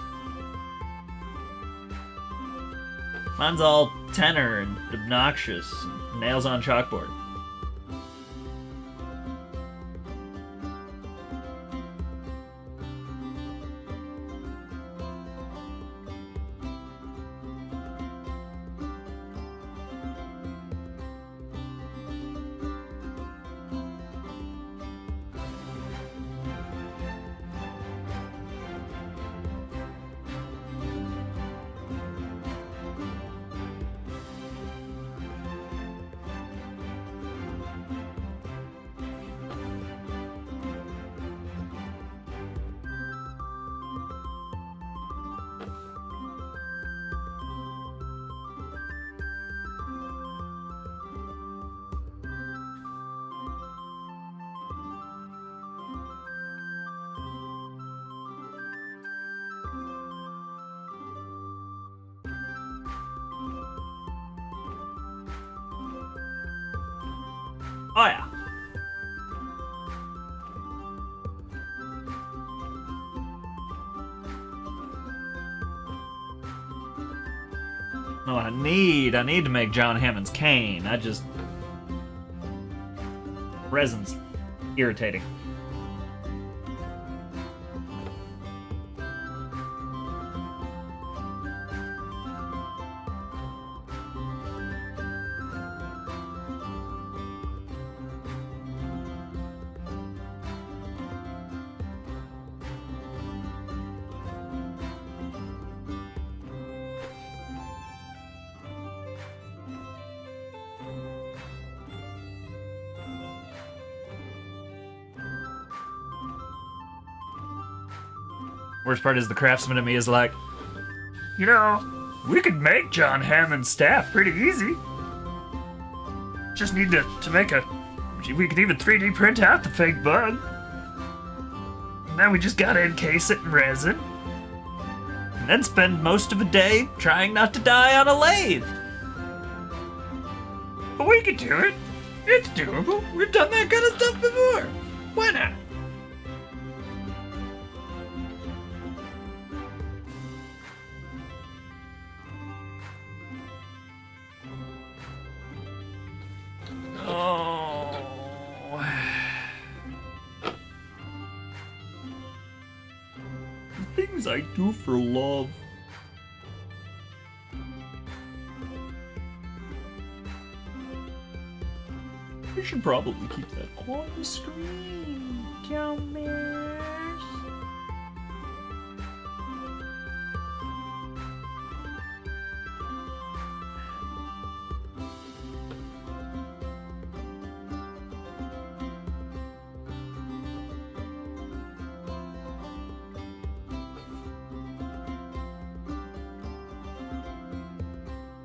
Mine's all tenor and obnoxious, and nails on chalkboard. Oh yeah. No, I need to make John Hammond's cane. Resin's irritating. Worst part is the craftsman in me is like, you know, we could make John Hammond's staff pretty easy. Just need to make a... We could even 3D print out the fake bug. Now we just gotta encase it in resin. And then spend most of a day trying not to die on a lathe. But we could do it. It's doable. We've done that kind of stuff before. Why not? Things I do for love. We should probably keep that on the screen, Gilmers.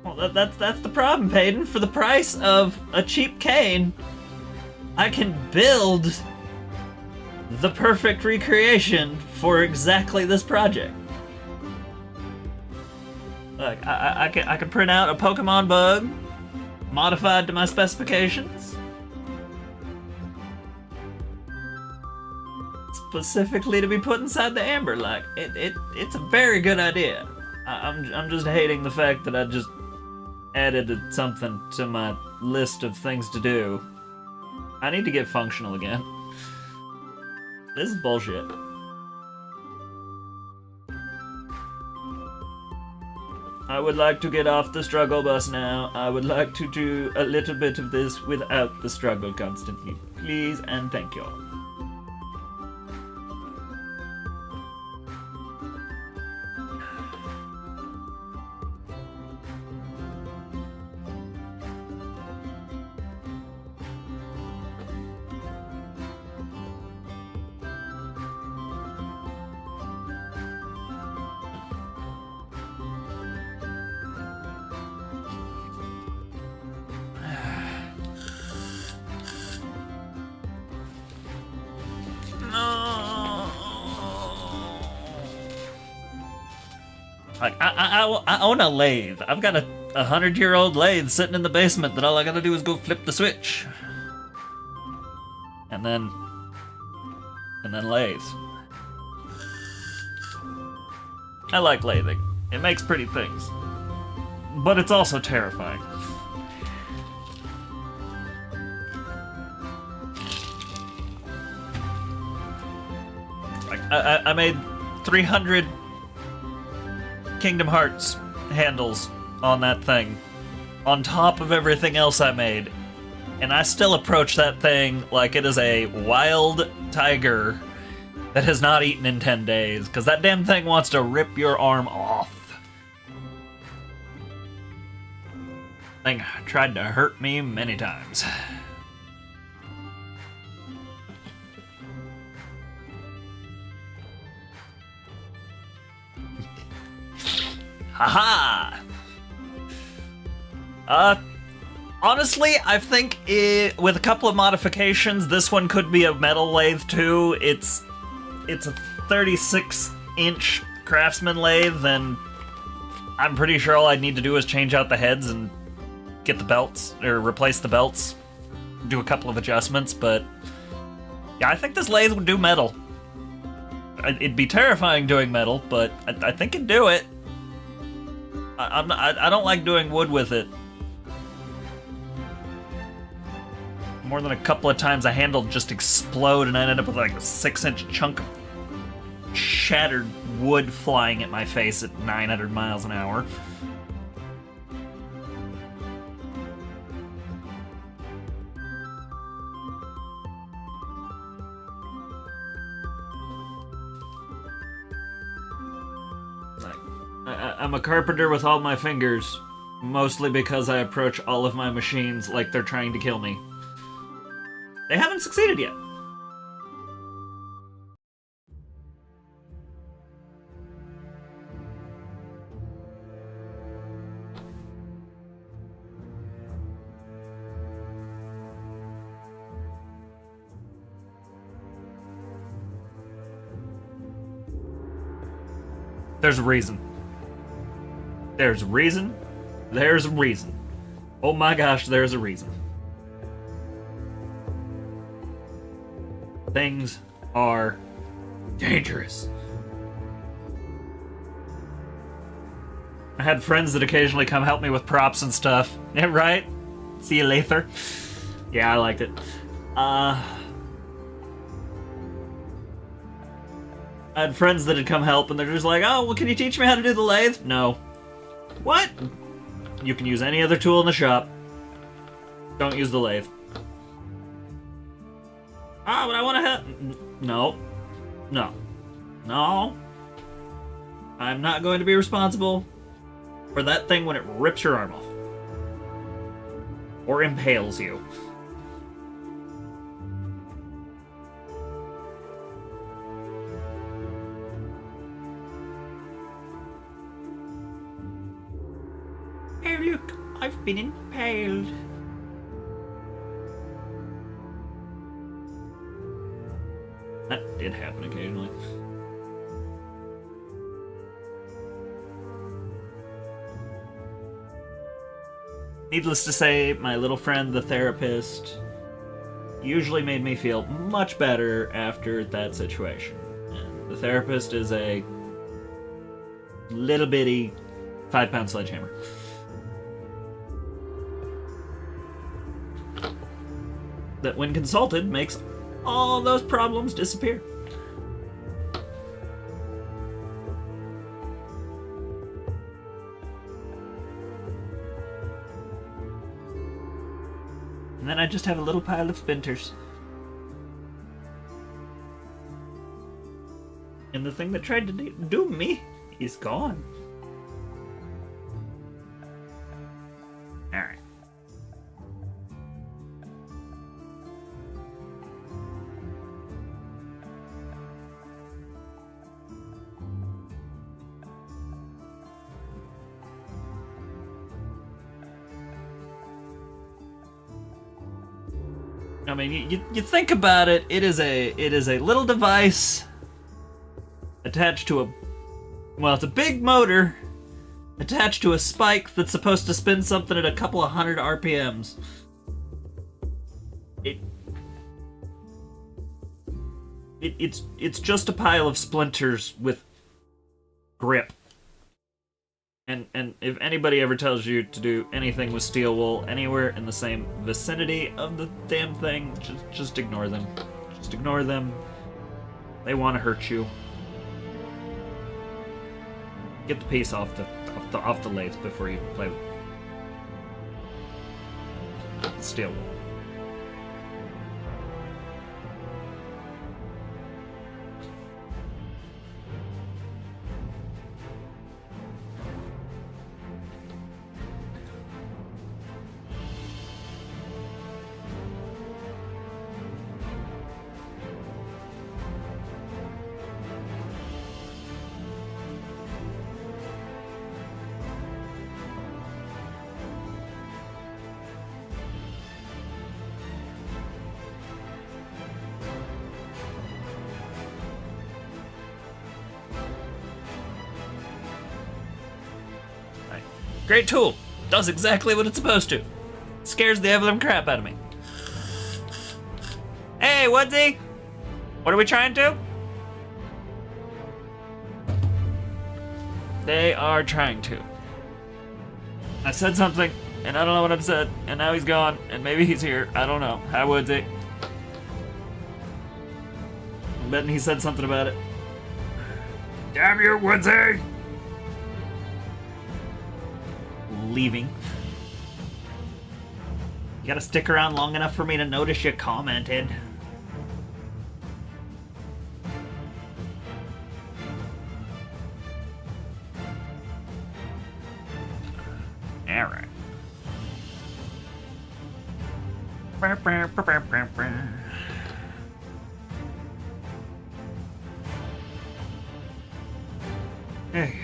Well, that's the problem, Peyton. For the price of a cheap cane, I can build the perfect recreation for exactly this project. Like, I can print out a Pokemon bug, modified to my specifications, specifically to be put inside the amber. Like, it's a very good idea. I'm just hating the fact that I just added something to my list of things to do. I need to get functional again. This is bullshit. I would like to get off the struggle bus now. I would like to do a little bit of this without the struggle constantly. Please and thank you all. Like, I own a lathe. I've got a 100-year-old lathe sitting in the basement that all I gotta do is go flip the switch. And then lathes. I like lathing. It makes pretty things. But it's also terrifying. Like, I made 300 Kingdom Hearts handles on that thing, on top of everything else I made, and I still approach that thing like it is a wild tiger that has not eaten in 10 days, because that damn thing wants to rip your arm off. Thing tried to hurt me many times. Haha! Honestly, I think with a couple of modifications, this one could be a metal lathe too. It's a 36-inch craftsman lathe, and I'm pretty sure all I'd need to do is change out the heads and get the belts, or replace the belts do a couple of adjustments, but yeah, I think this lathe would do metal. It'd be terrifying doing metal, but I think it'd do it. I don't like doing wood with it. More than a couple of times, a handle just explode, and I ended up with like a 6-inch chunk of shattered wood flying at my face at 900 miles an hour. I'm a carpenter with all my fingers, mostly because I approach all of my machines like they're trying to kill me. They haven't succeeded yet. There's a reason. There's a reason. There's a reason. Oh my gosh, there's a reason. Things are dangerous. I had friends that occasionally come help me with props and stuff. Yeah, right? See you later. Yeah, I liked it. I had friends that had come help, and they're just like, oh, well, can you teach me how to do the lathe? No. What? You can use any other tool in the shop. Don't use the lathe. Ah, but I want to help. No. No. No. I'm not going to be responsible for that thing when it rips your arm off. Or impales you. Oh, look, I've been impaled. That did happen occasionally. Needless to say, my little friend, the therapist, usually made me feel much better after that situation. And the therapist is a little bitty 5-pound sledgehammer. That when consulted makes all those problems disappear. And then I just have a little pile of splinters. And the thing that tried to do me is gone. Alright. I mean, you think about it. It is a little device attached to it's a big motor attached to a spike that's supposed to spin something at a couple of hundred RPMs. It's just a pile of splinters with grip. And if anybody ever tells you to do anything with steel wool anywhere in the same vicinity of the damn thing, just ignore them. Just ignore them. They want to hurt you. Get the piece off the lathe before you play with steel wool. Great tool. Does exactly what it's supposed to. Scares the ever crap out of me. Hey, Woodsy! What are we trying to? They are trying to. I said something, and I don't know what I've said, and now he's gone, and maybe he's here. I don't know. Hi, Woodsy. I'm betting he said something about it. Damn you, Woodsy! Leaving. You gotta stick around long enough for me to notice you commented. Alright. Hey.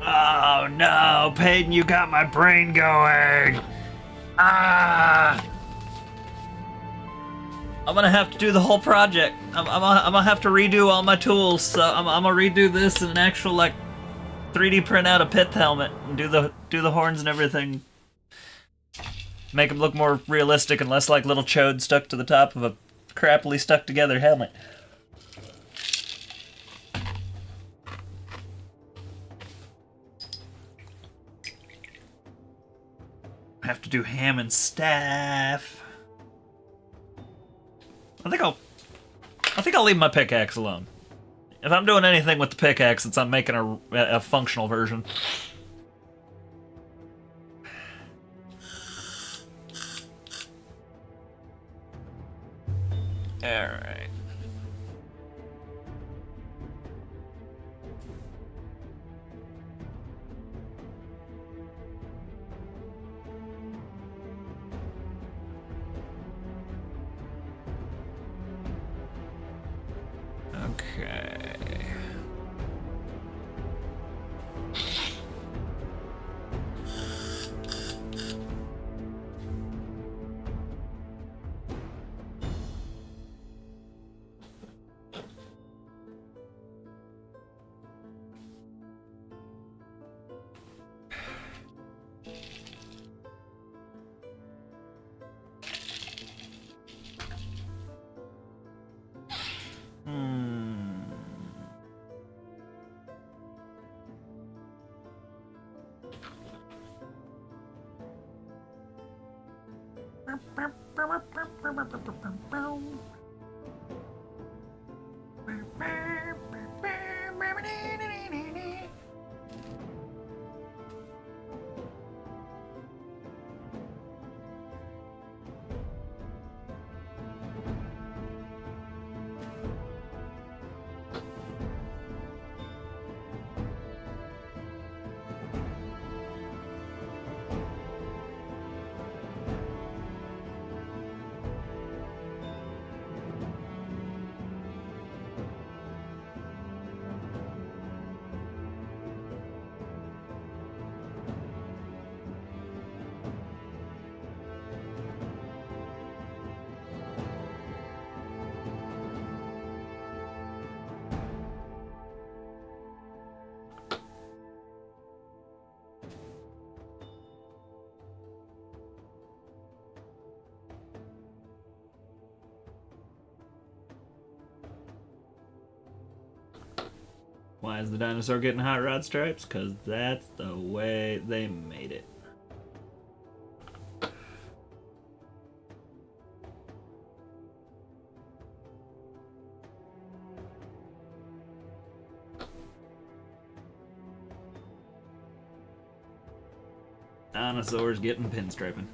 Oh no, Peyton, you got my brain going. Ah! I'm gonna have to do the whole project. I'm gonna have to redo all my tools. So I'm gonna redo this in an actual like 3D print out a pith helmet and do the horns and everything. Make them look more realistic and less like little chodes stuck to the top of a crappily stuck together helmet. Have to do ham and staff. I think I'll leave my pickaxe alone. If I'm doing anything with the pickaxe, it's I'm making a functional version. All right. Okay. Why is the dinosaur getting hot rod stripes? Because that's the way they made it. Dinosaurs getting pinstriping.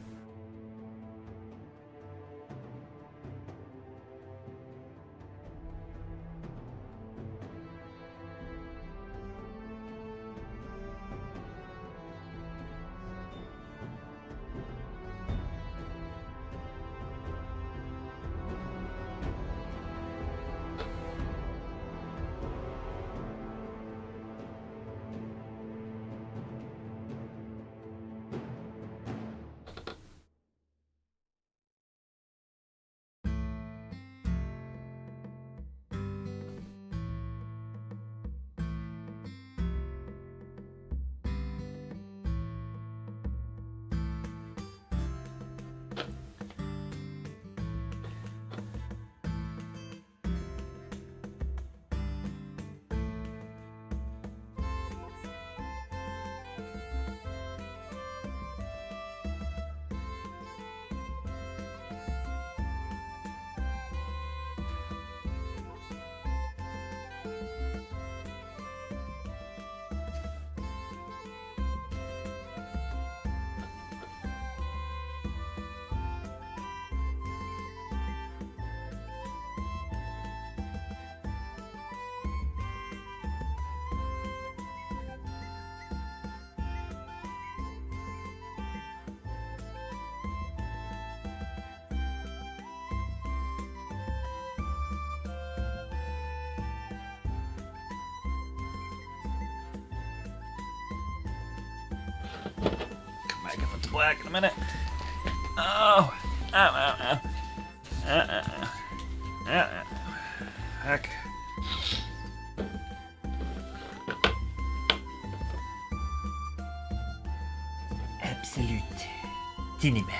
black in a minute. Oh, ow, ow, ow. Heck. Absolute cinéma.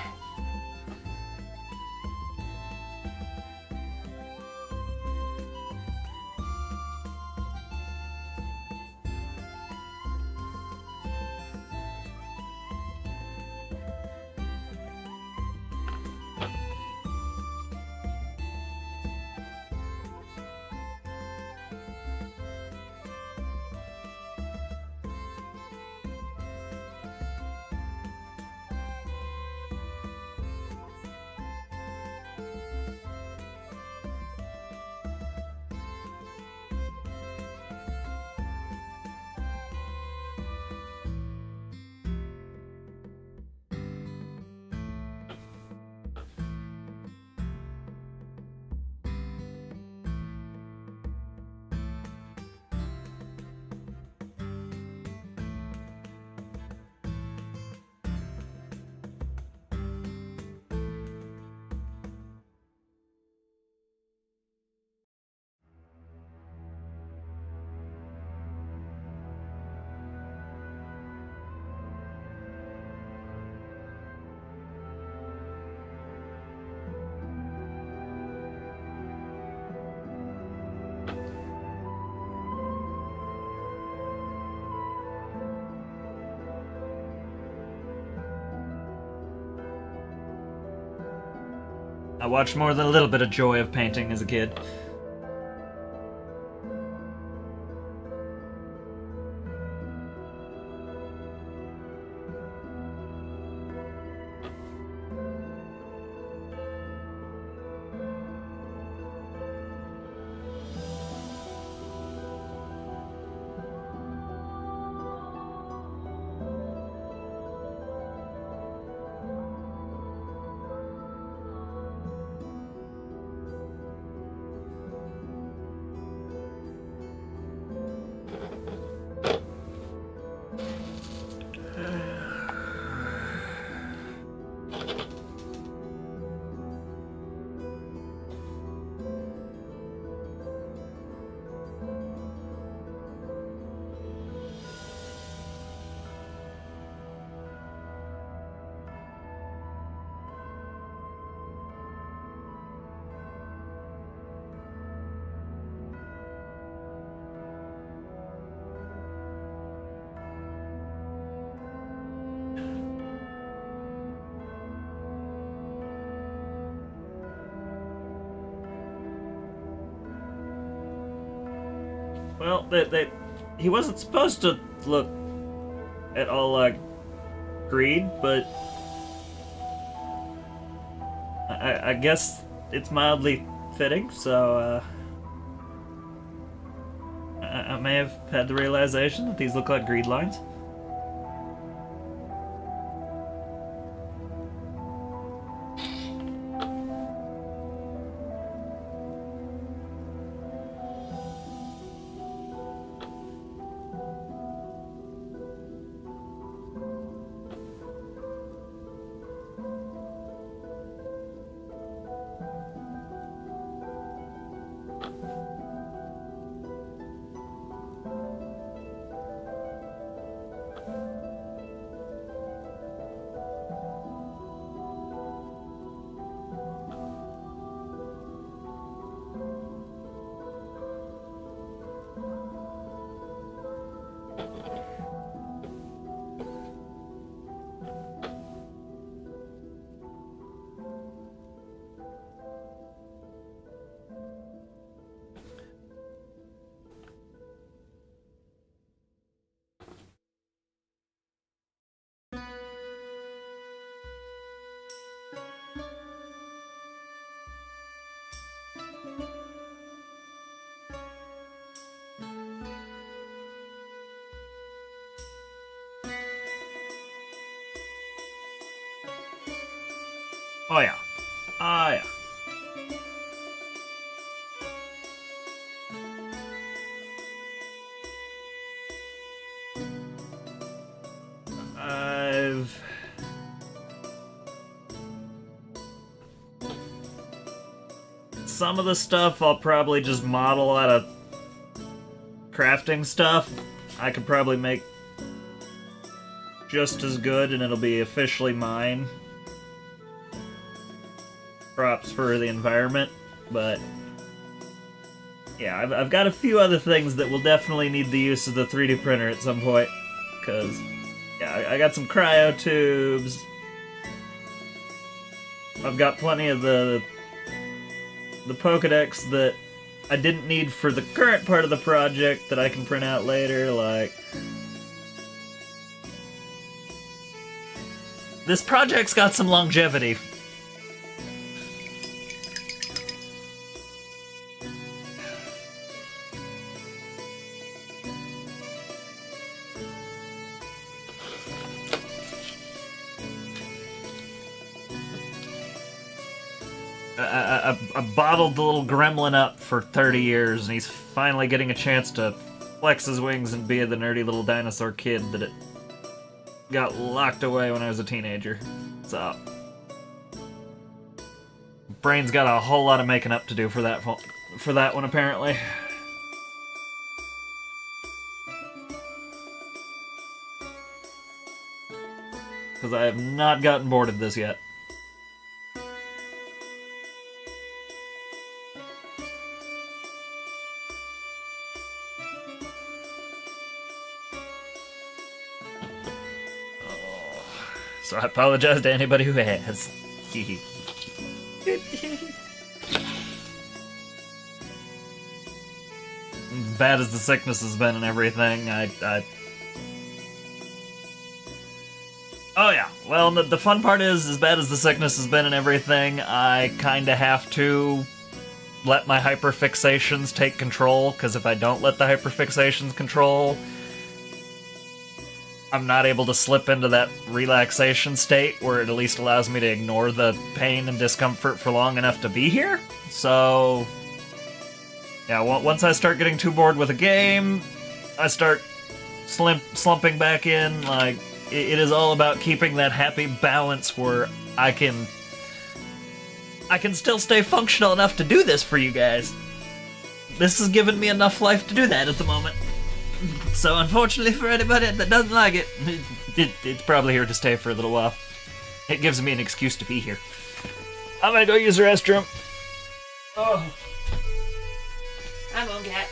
I watched more than a little bit of joy of painting as a kid. Well, he wasn't supposed to look at all like greed, but I guess it's mildly fitting, so I may have had the realization that these look like greed lines. Oh yeah. Ah yeah. I've some of the stuff I'll probably just model out of crafting stuff. I could probably make just as good and it'll be officially mine. Props for the environment, but yeah, I've got a few other things that will definitely need the use of the 3D printer at some point, because yeah, I got some cryo tubes. I've got plenty of the Pokedex that I didn't need for the current part of the project that I can print out later, like... This project's got some longevity. I bottled the little gremlin up for 30 years, and he's finally getting a chance to flex his wings and be the nerdy little dinosaur kid that it got locked away when I was a teenager. What's up? Brain's got a whole lot of making up to do for that one, apparently. Because I have not gotten bored of this yet. So I apologize to anybody who has. As bad as the sickness has been and everything, Oh yeah, well, the fun part is, as bad as the sickness has been and everything, I kinda have to let my hyperfixations take control, because if I don't let the hyperfixations control, I'm not able to slip into that relaxation state where it at least allows me to ignore the pain and discomfort for long enough to be here. So, yeah, once I start getting too bored with a game, I start slumping back in. Like, it is all about keeping that happy balance where I can still stay functional enough to do this for you guys. This has given me enough life to do that at the moment. So unfortunately for anybody that doesn't like it, it's probably here to stay for a little while. It gives me an excuse to be here. I'm gonna go use the restroom. Oh. I'm on cat.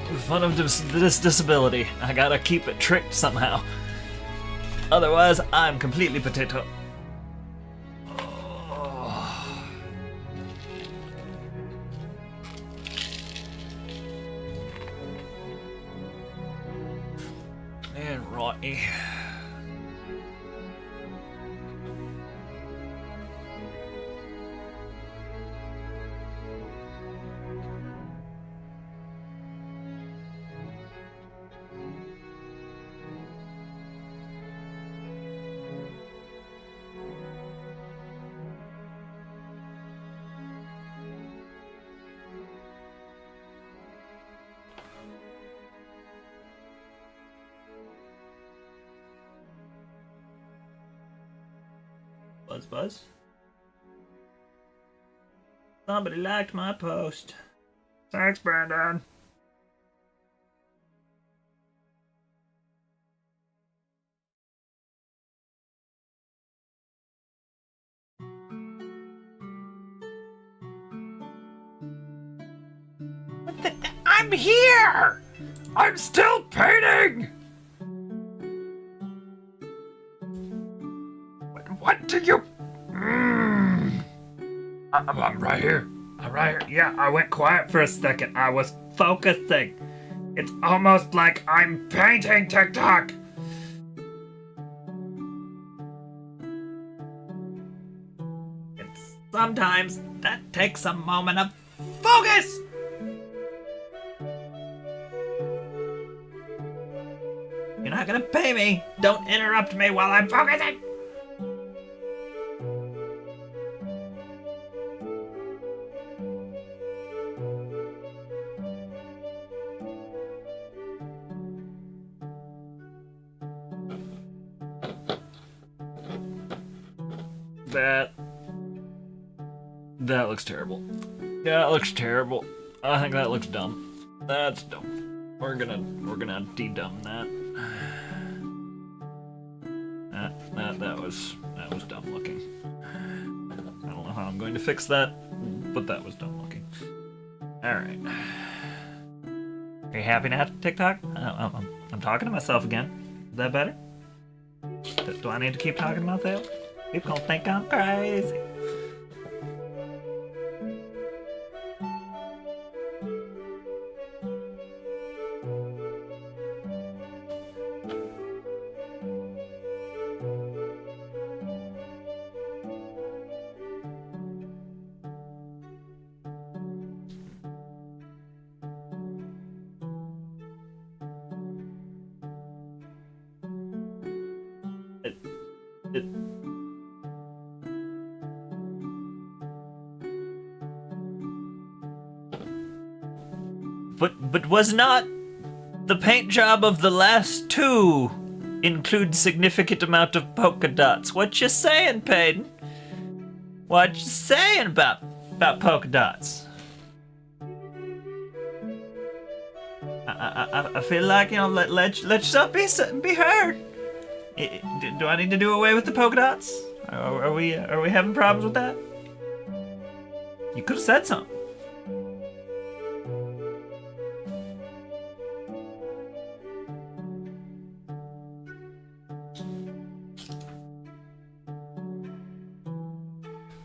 The fun of this disability. I gotta keep it tricked somehow. Otherwise, I'm completely potato. And righty. Buzz. Somebody liked my post. Thanks, Brandon. I'm here! I'm still painting! What do you... I'm right here. I'm right here. Yeah, I went quiet for a second. I was focusing. It's almost like I'm painting TikTok. And sometimes that takes a moment of focus. You're not gonna pay me. Don't interrupt me while I'm focusing. That looks terrible. Yeah, it looks terrible. I think that looks dumb. That's dumb. We're gonna de-dumb that. That was dumb looking. I don't know how I'm going to fix that, but that was dumb looking. All right. Are you happy now, TikTok? I'm talking to myself again. Is that better? Do I need to keep talking about that? People gonna think I'm crazy. But was not the paint job of the last two include significant amount of polka dots? What you saying, Peyton? What you saying about polka dots? I feel like, you know, let yourself be heard. Do I need to do away with the polka dots? Are we having problems with that? You could have said something.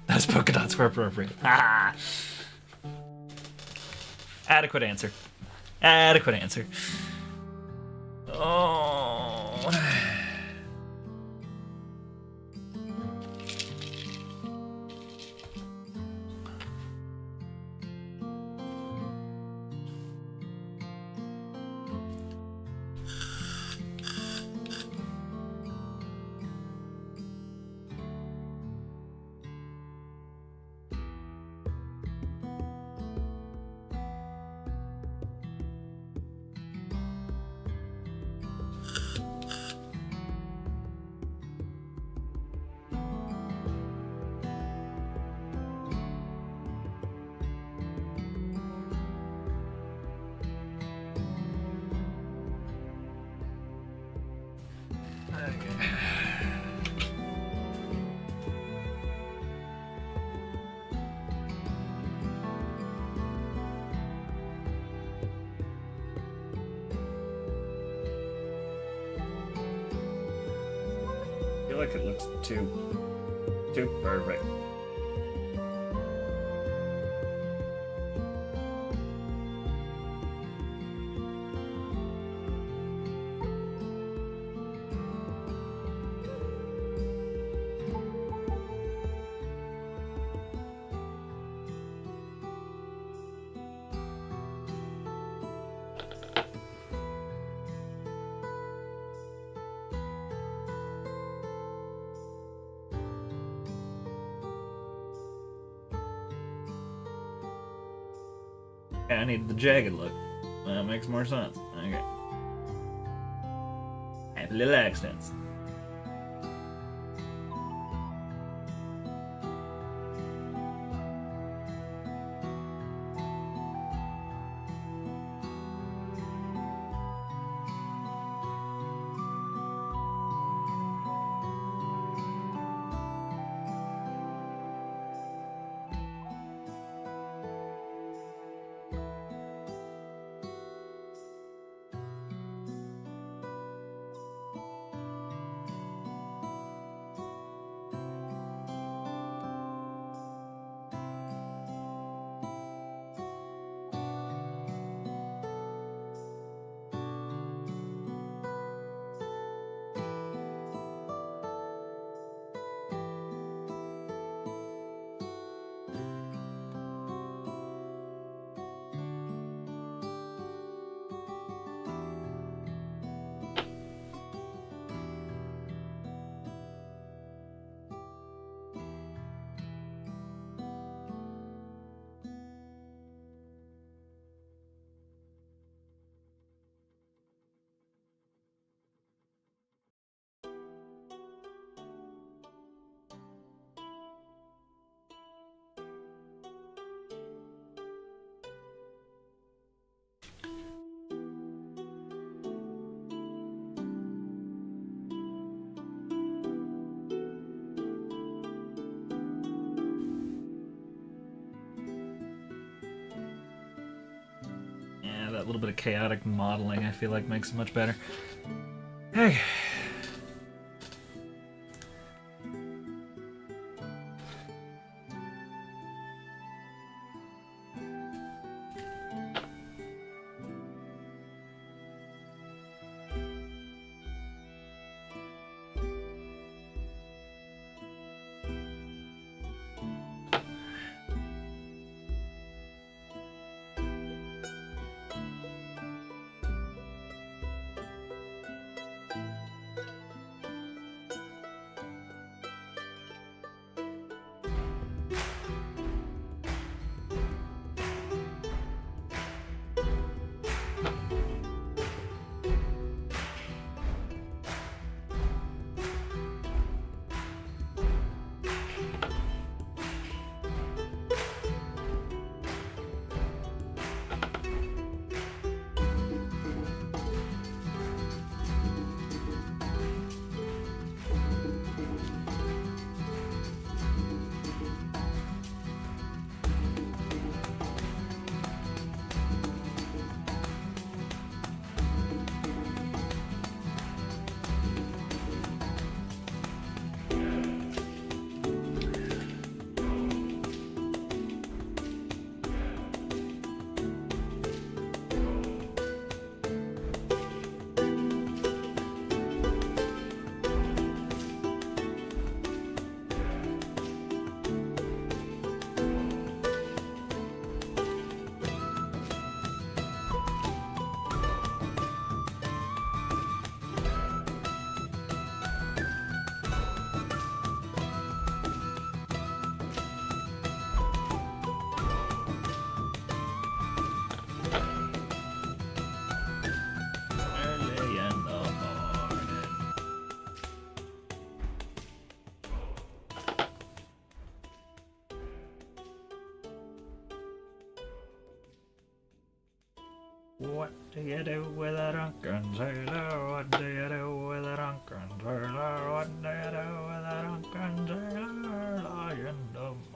Those polka dots were appropriate. Ah. Adequate answer. Adequate answer. Oh. I feel like it looks too perfect. I need the jagged look. That makes more sense. Okay. Have little accents. little bit of chaotic modeling, I feel like, makes it much better. Hey. Early in the morning. What do you do with a drunken sailor? What do you do with a drunken sailor? What do you do with a drunken sailor? Lying in the morning.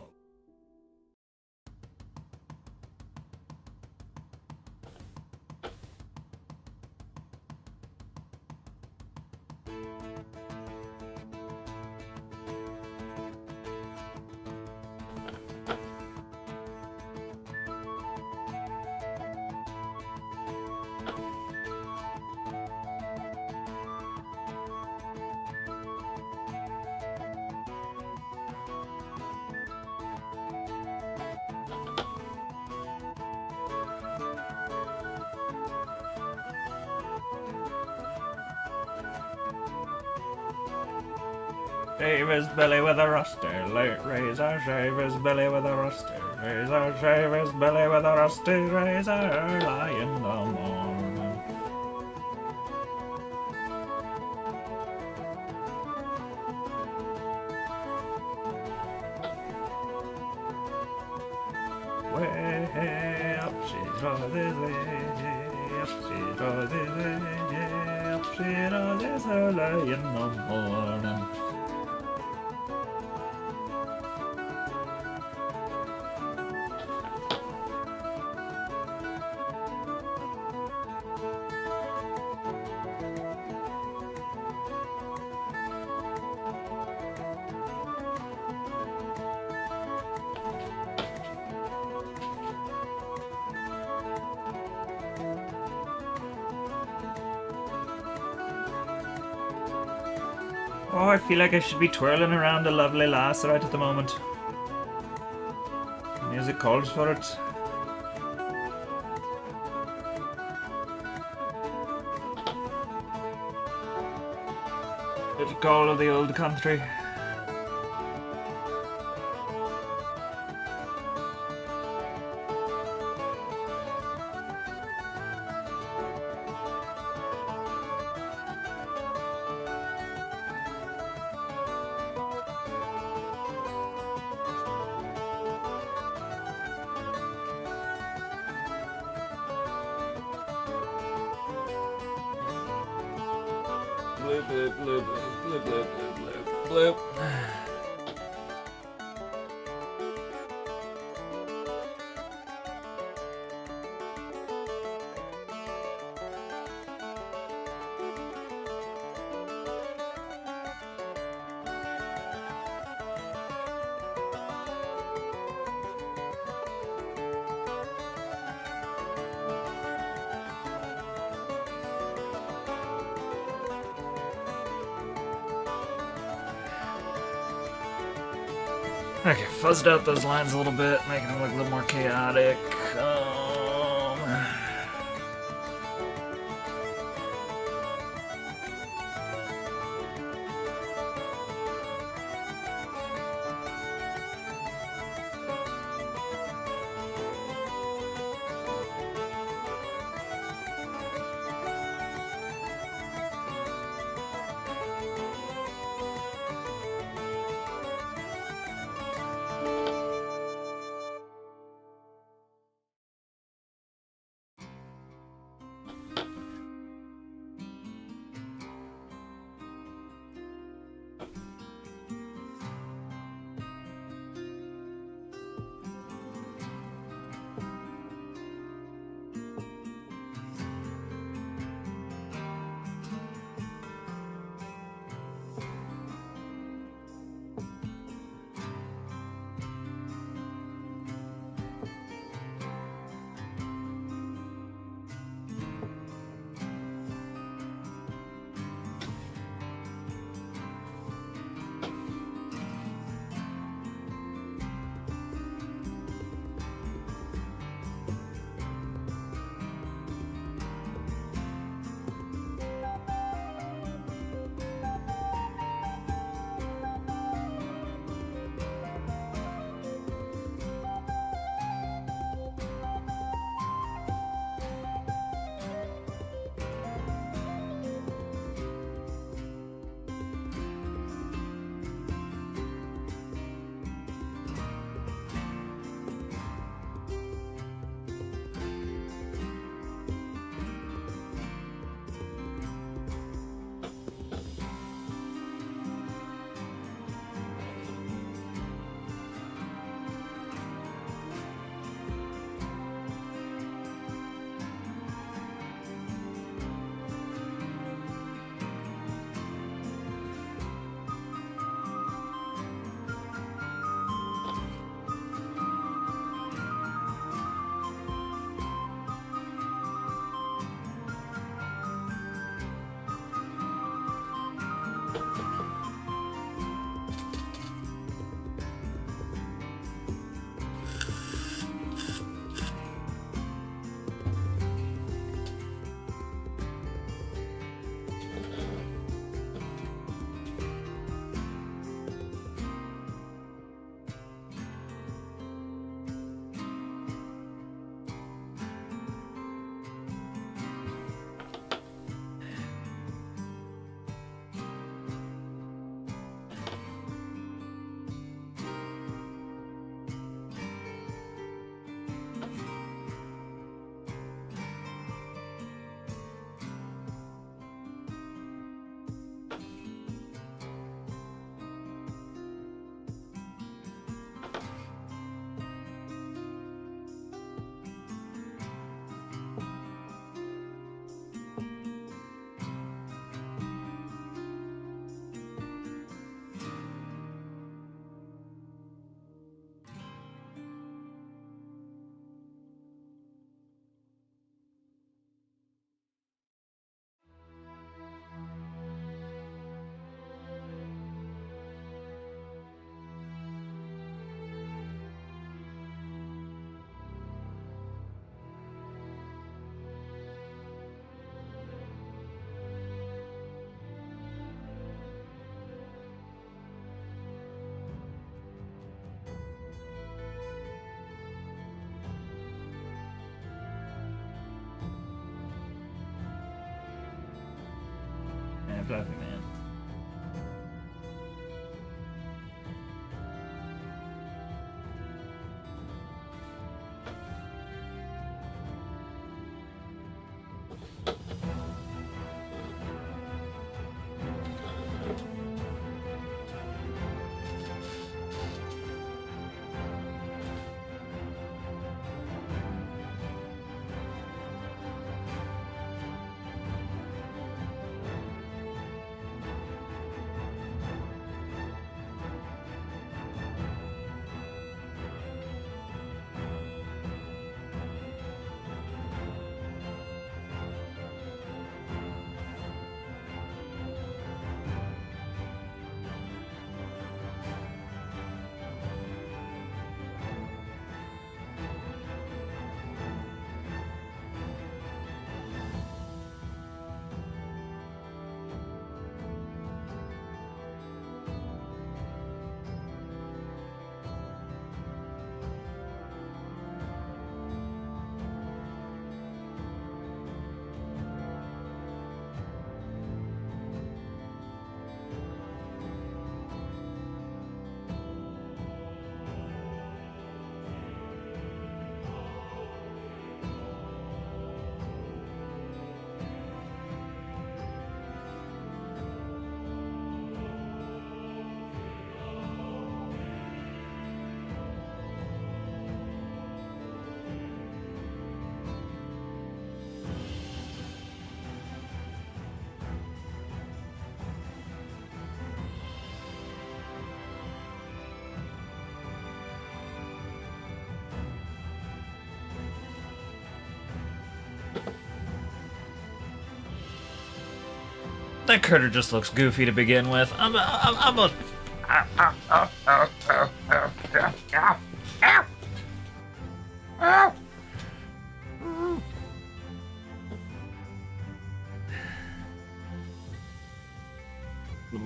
Shave his belly with a rusty razor, shave his belly with a rusty razor, shave his belly with a rusty razor, lie in the morning. Way up she does it, up she does it, up she does it, early in the morning. Oh, I feel like I should be twirling around a lovely lass right at the moment. The music calls for it. Little call of the old country. Bloop, bloop, bloop, bloop, bloop, bloop, bloop, bloop. Okay, fuzzed out those lines a little bit, making them look a little more chaotic. Fluffy, man. that critter just looks goofy to begin with. I'm a.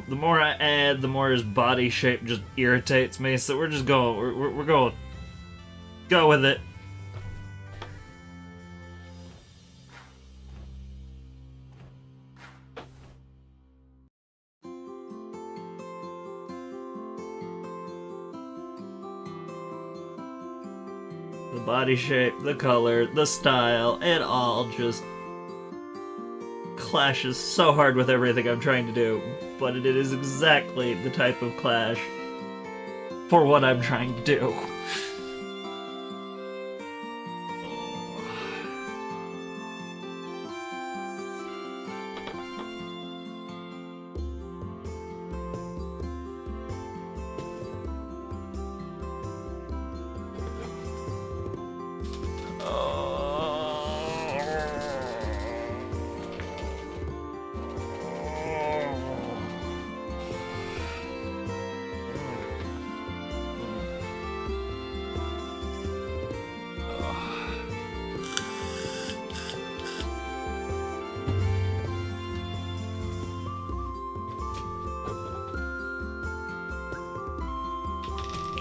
The more I add, the more his body shape just irritates me. So we're just going. We're going. Go with it. The body shape, the color, the style, it all just clashes so hard with everything I'm trying to do, but it is exactly the type of clash for what I'm trying to do.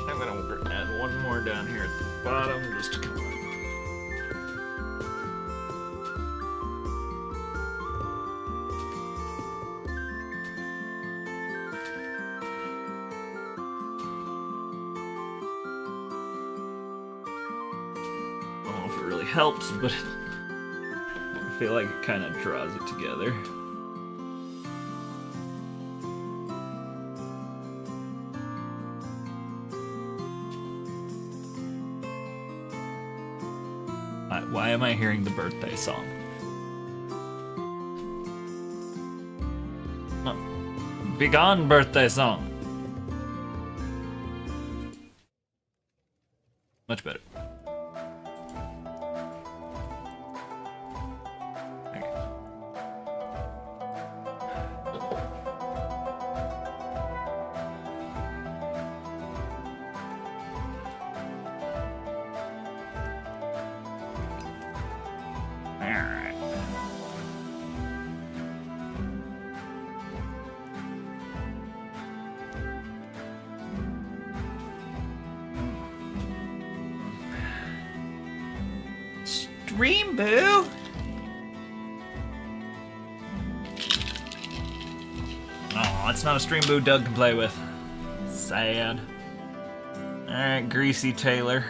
I'm gonna add one more down here at the bottom just to come. I don't know if it really helps, but I feel like it kind of draws it together. Why am I hearing the birthday song? No. Begone, birthday song. Much better. Okay. Alright. Stream Boo! Oh, it's not a Stream Boo Doug can play with. Sad. Alright, Greasy Taylor.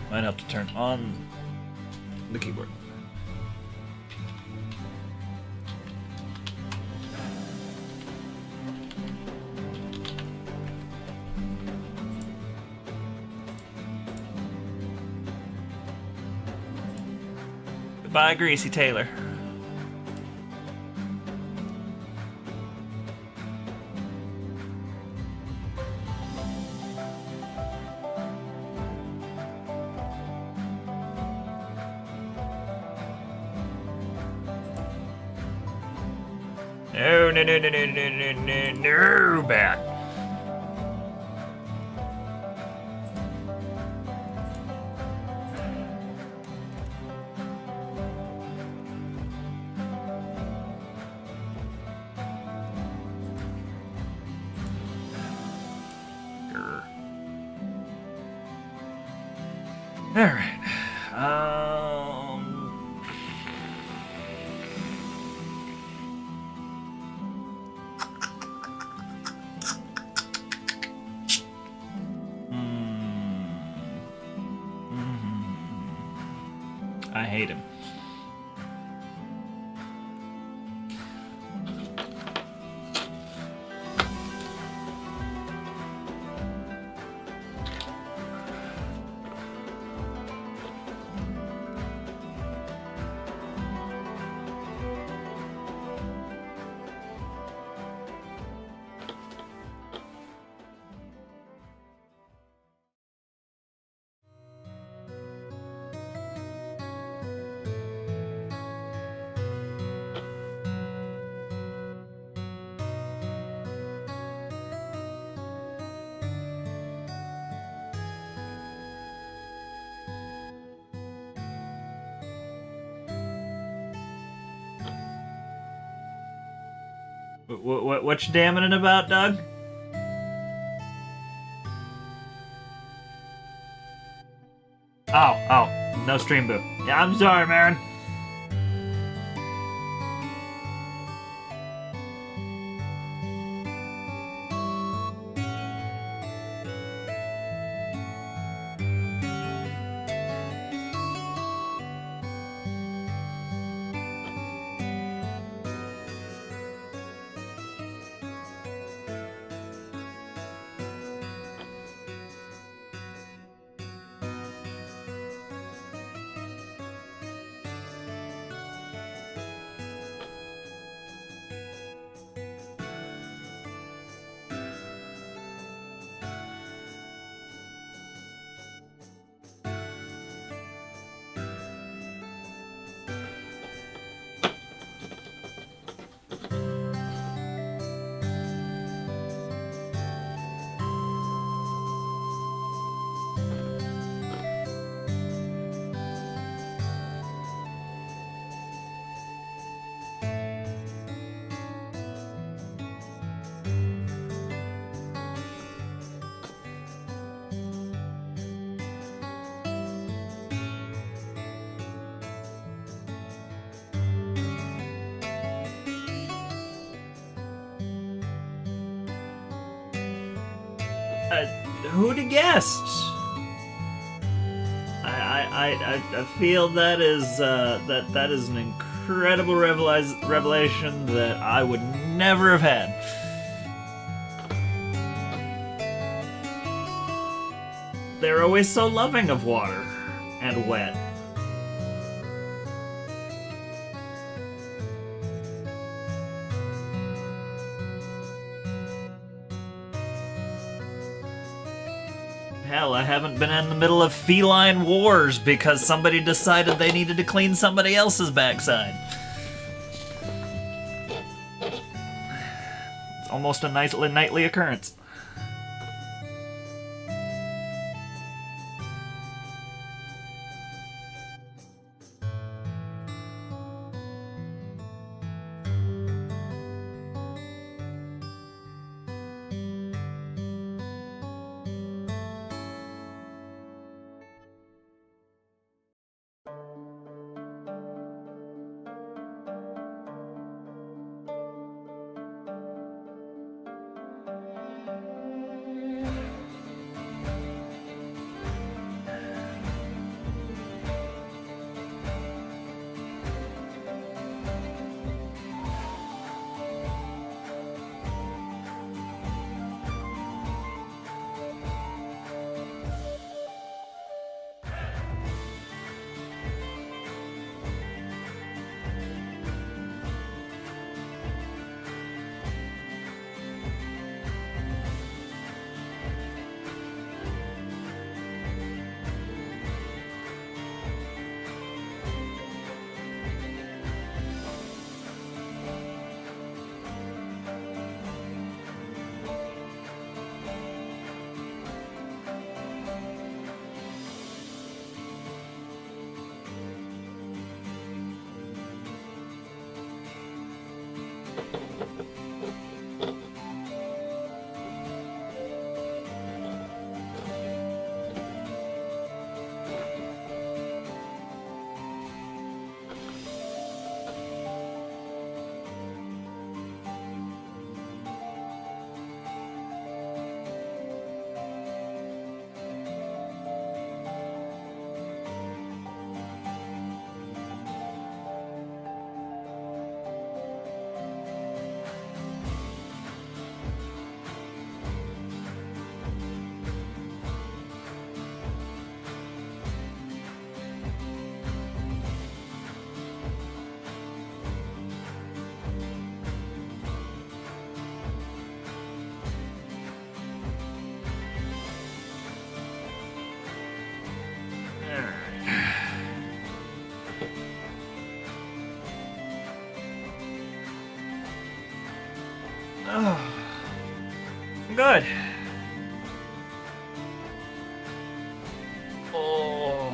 Might have to turn on the keyboard. Goodbye, Greasy Taylor. No, no, no, no, no, no, no, no, no, bad. All right. I hate him. What you damming it about, Doug? Oh, no stream boo. Yeah, I'm sorry, Marin. Who'd have guessed? I feel that is that is an incredible revelation that I would never have had. They're always so loving of water and wet. Hell, I haven't been in the middle of feline wars because somebody decided they needed to clean somebody else's backside. It's almost a nice nightly occurrence. Oh, good. Oh.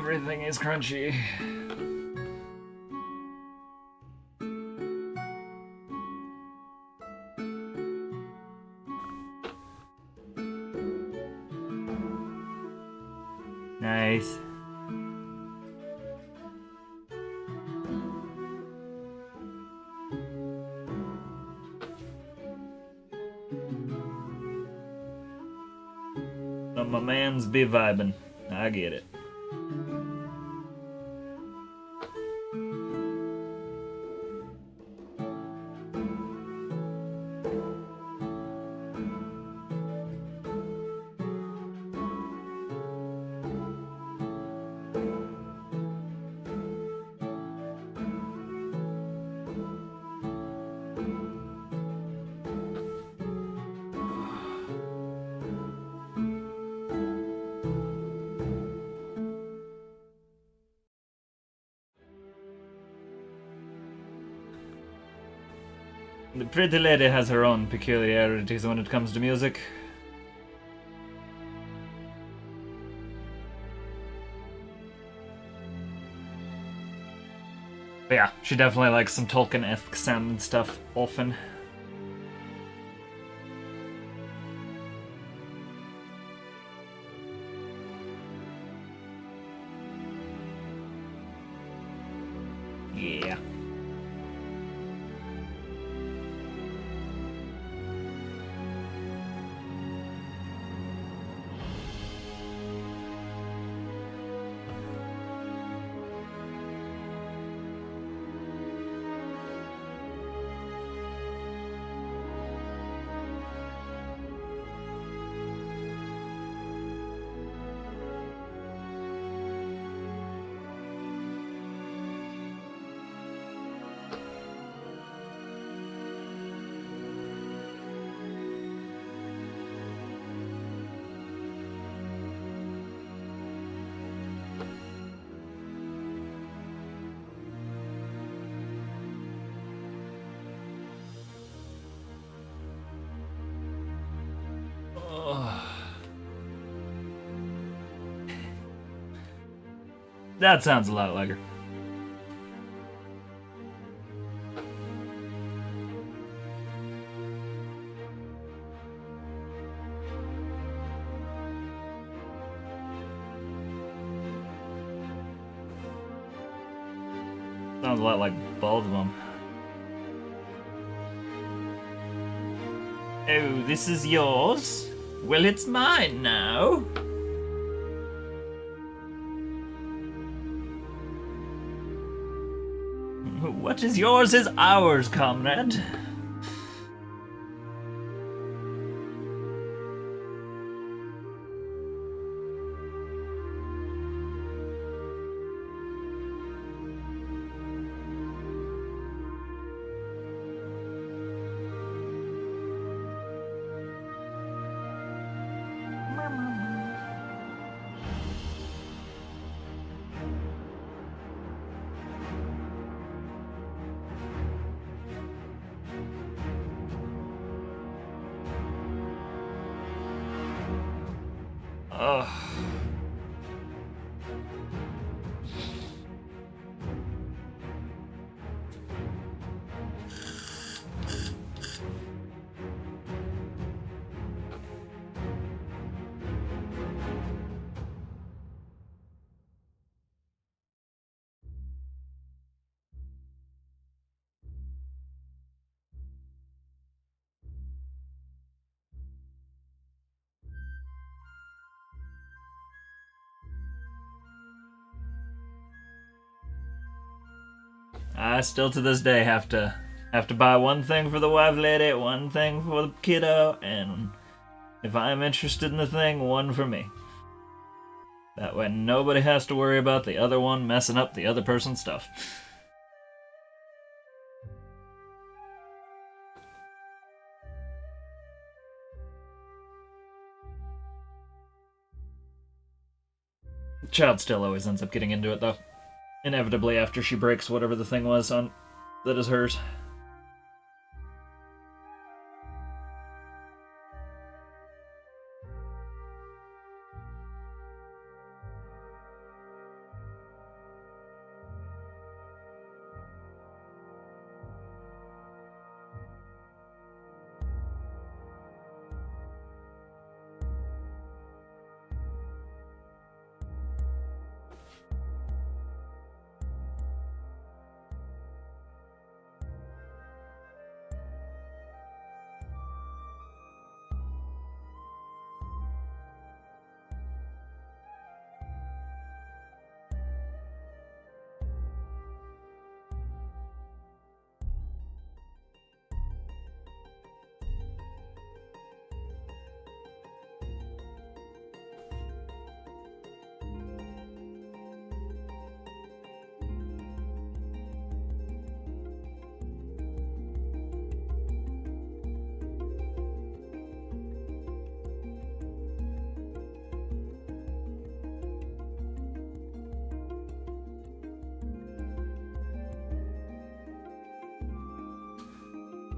Everything is crunchy. Nice. So my man's be vibing. I get it. The pretty lady has her own peculiarities when it comes to music. But yeah, she definitely likes some Tolkien-esque sound and stuff often. Yeah. That sounds a lot like her. Sounds a lot like both of them. Oh, this is yours? Well, it's mine now. What is yours is ours, comrade. Ugh. I still to this day have to buy one thing for the wife lady, one thing for the kiddo, and if I'm interested in the thing, one for me. That way nobody has to worry about the other one messing up the other person's stuff. The child still always ends up getting into it though. Inevitably after she breaks whatever the thing was on that is hers.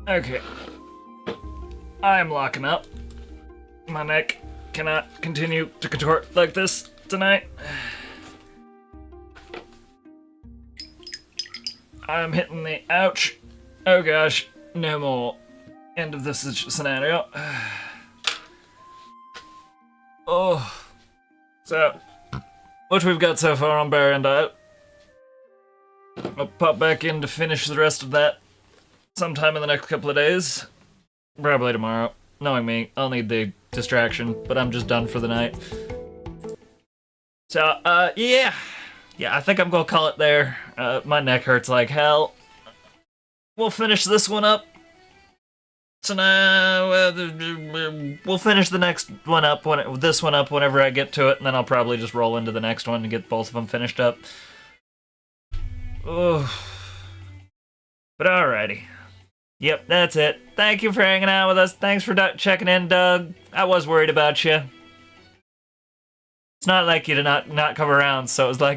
Okay. I am locking up. My neck cannot continue to contort like this tonight. I'm hitting the ouch. Oh gosh, no more. End of this scenario. Oh. So, what we've got so far on Baryondile. I'll pop back in to finish the rest of that sometime in the next couple of days. Probably tomorrow. Knowing me, I'll need the distraction, but I'm just done for the night. So, yeah. Yeah, I think I'm gonna call it there. My neck hurts like hell. We'll finish this one up. So now, we'll finish the next one up, this one up whenever I get to it, and then I'll probably just roll into the next one and get both of them finished up. Oh. But alrighty. Yep, that's it. Thank you for hanging out with us. Thanks for checking in, Doug. I was worried about you. It's not like you to not come around, so it was like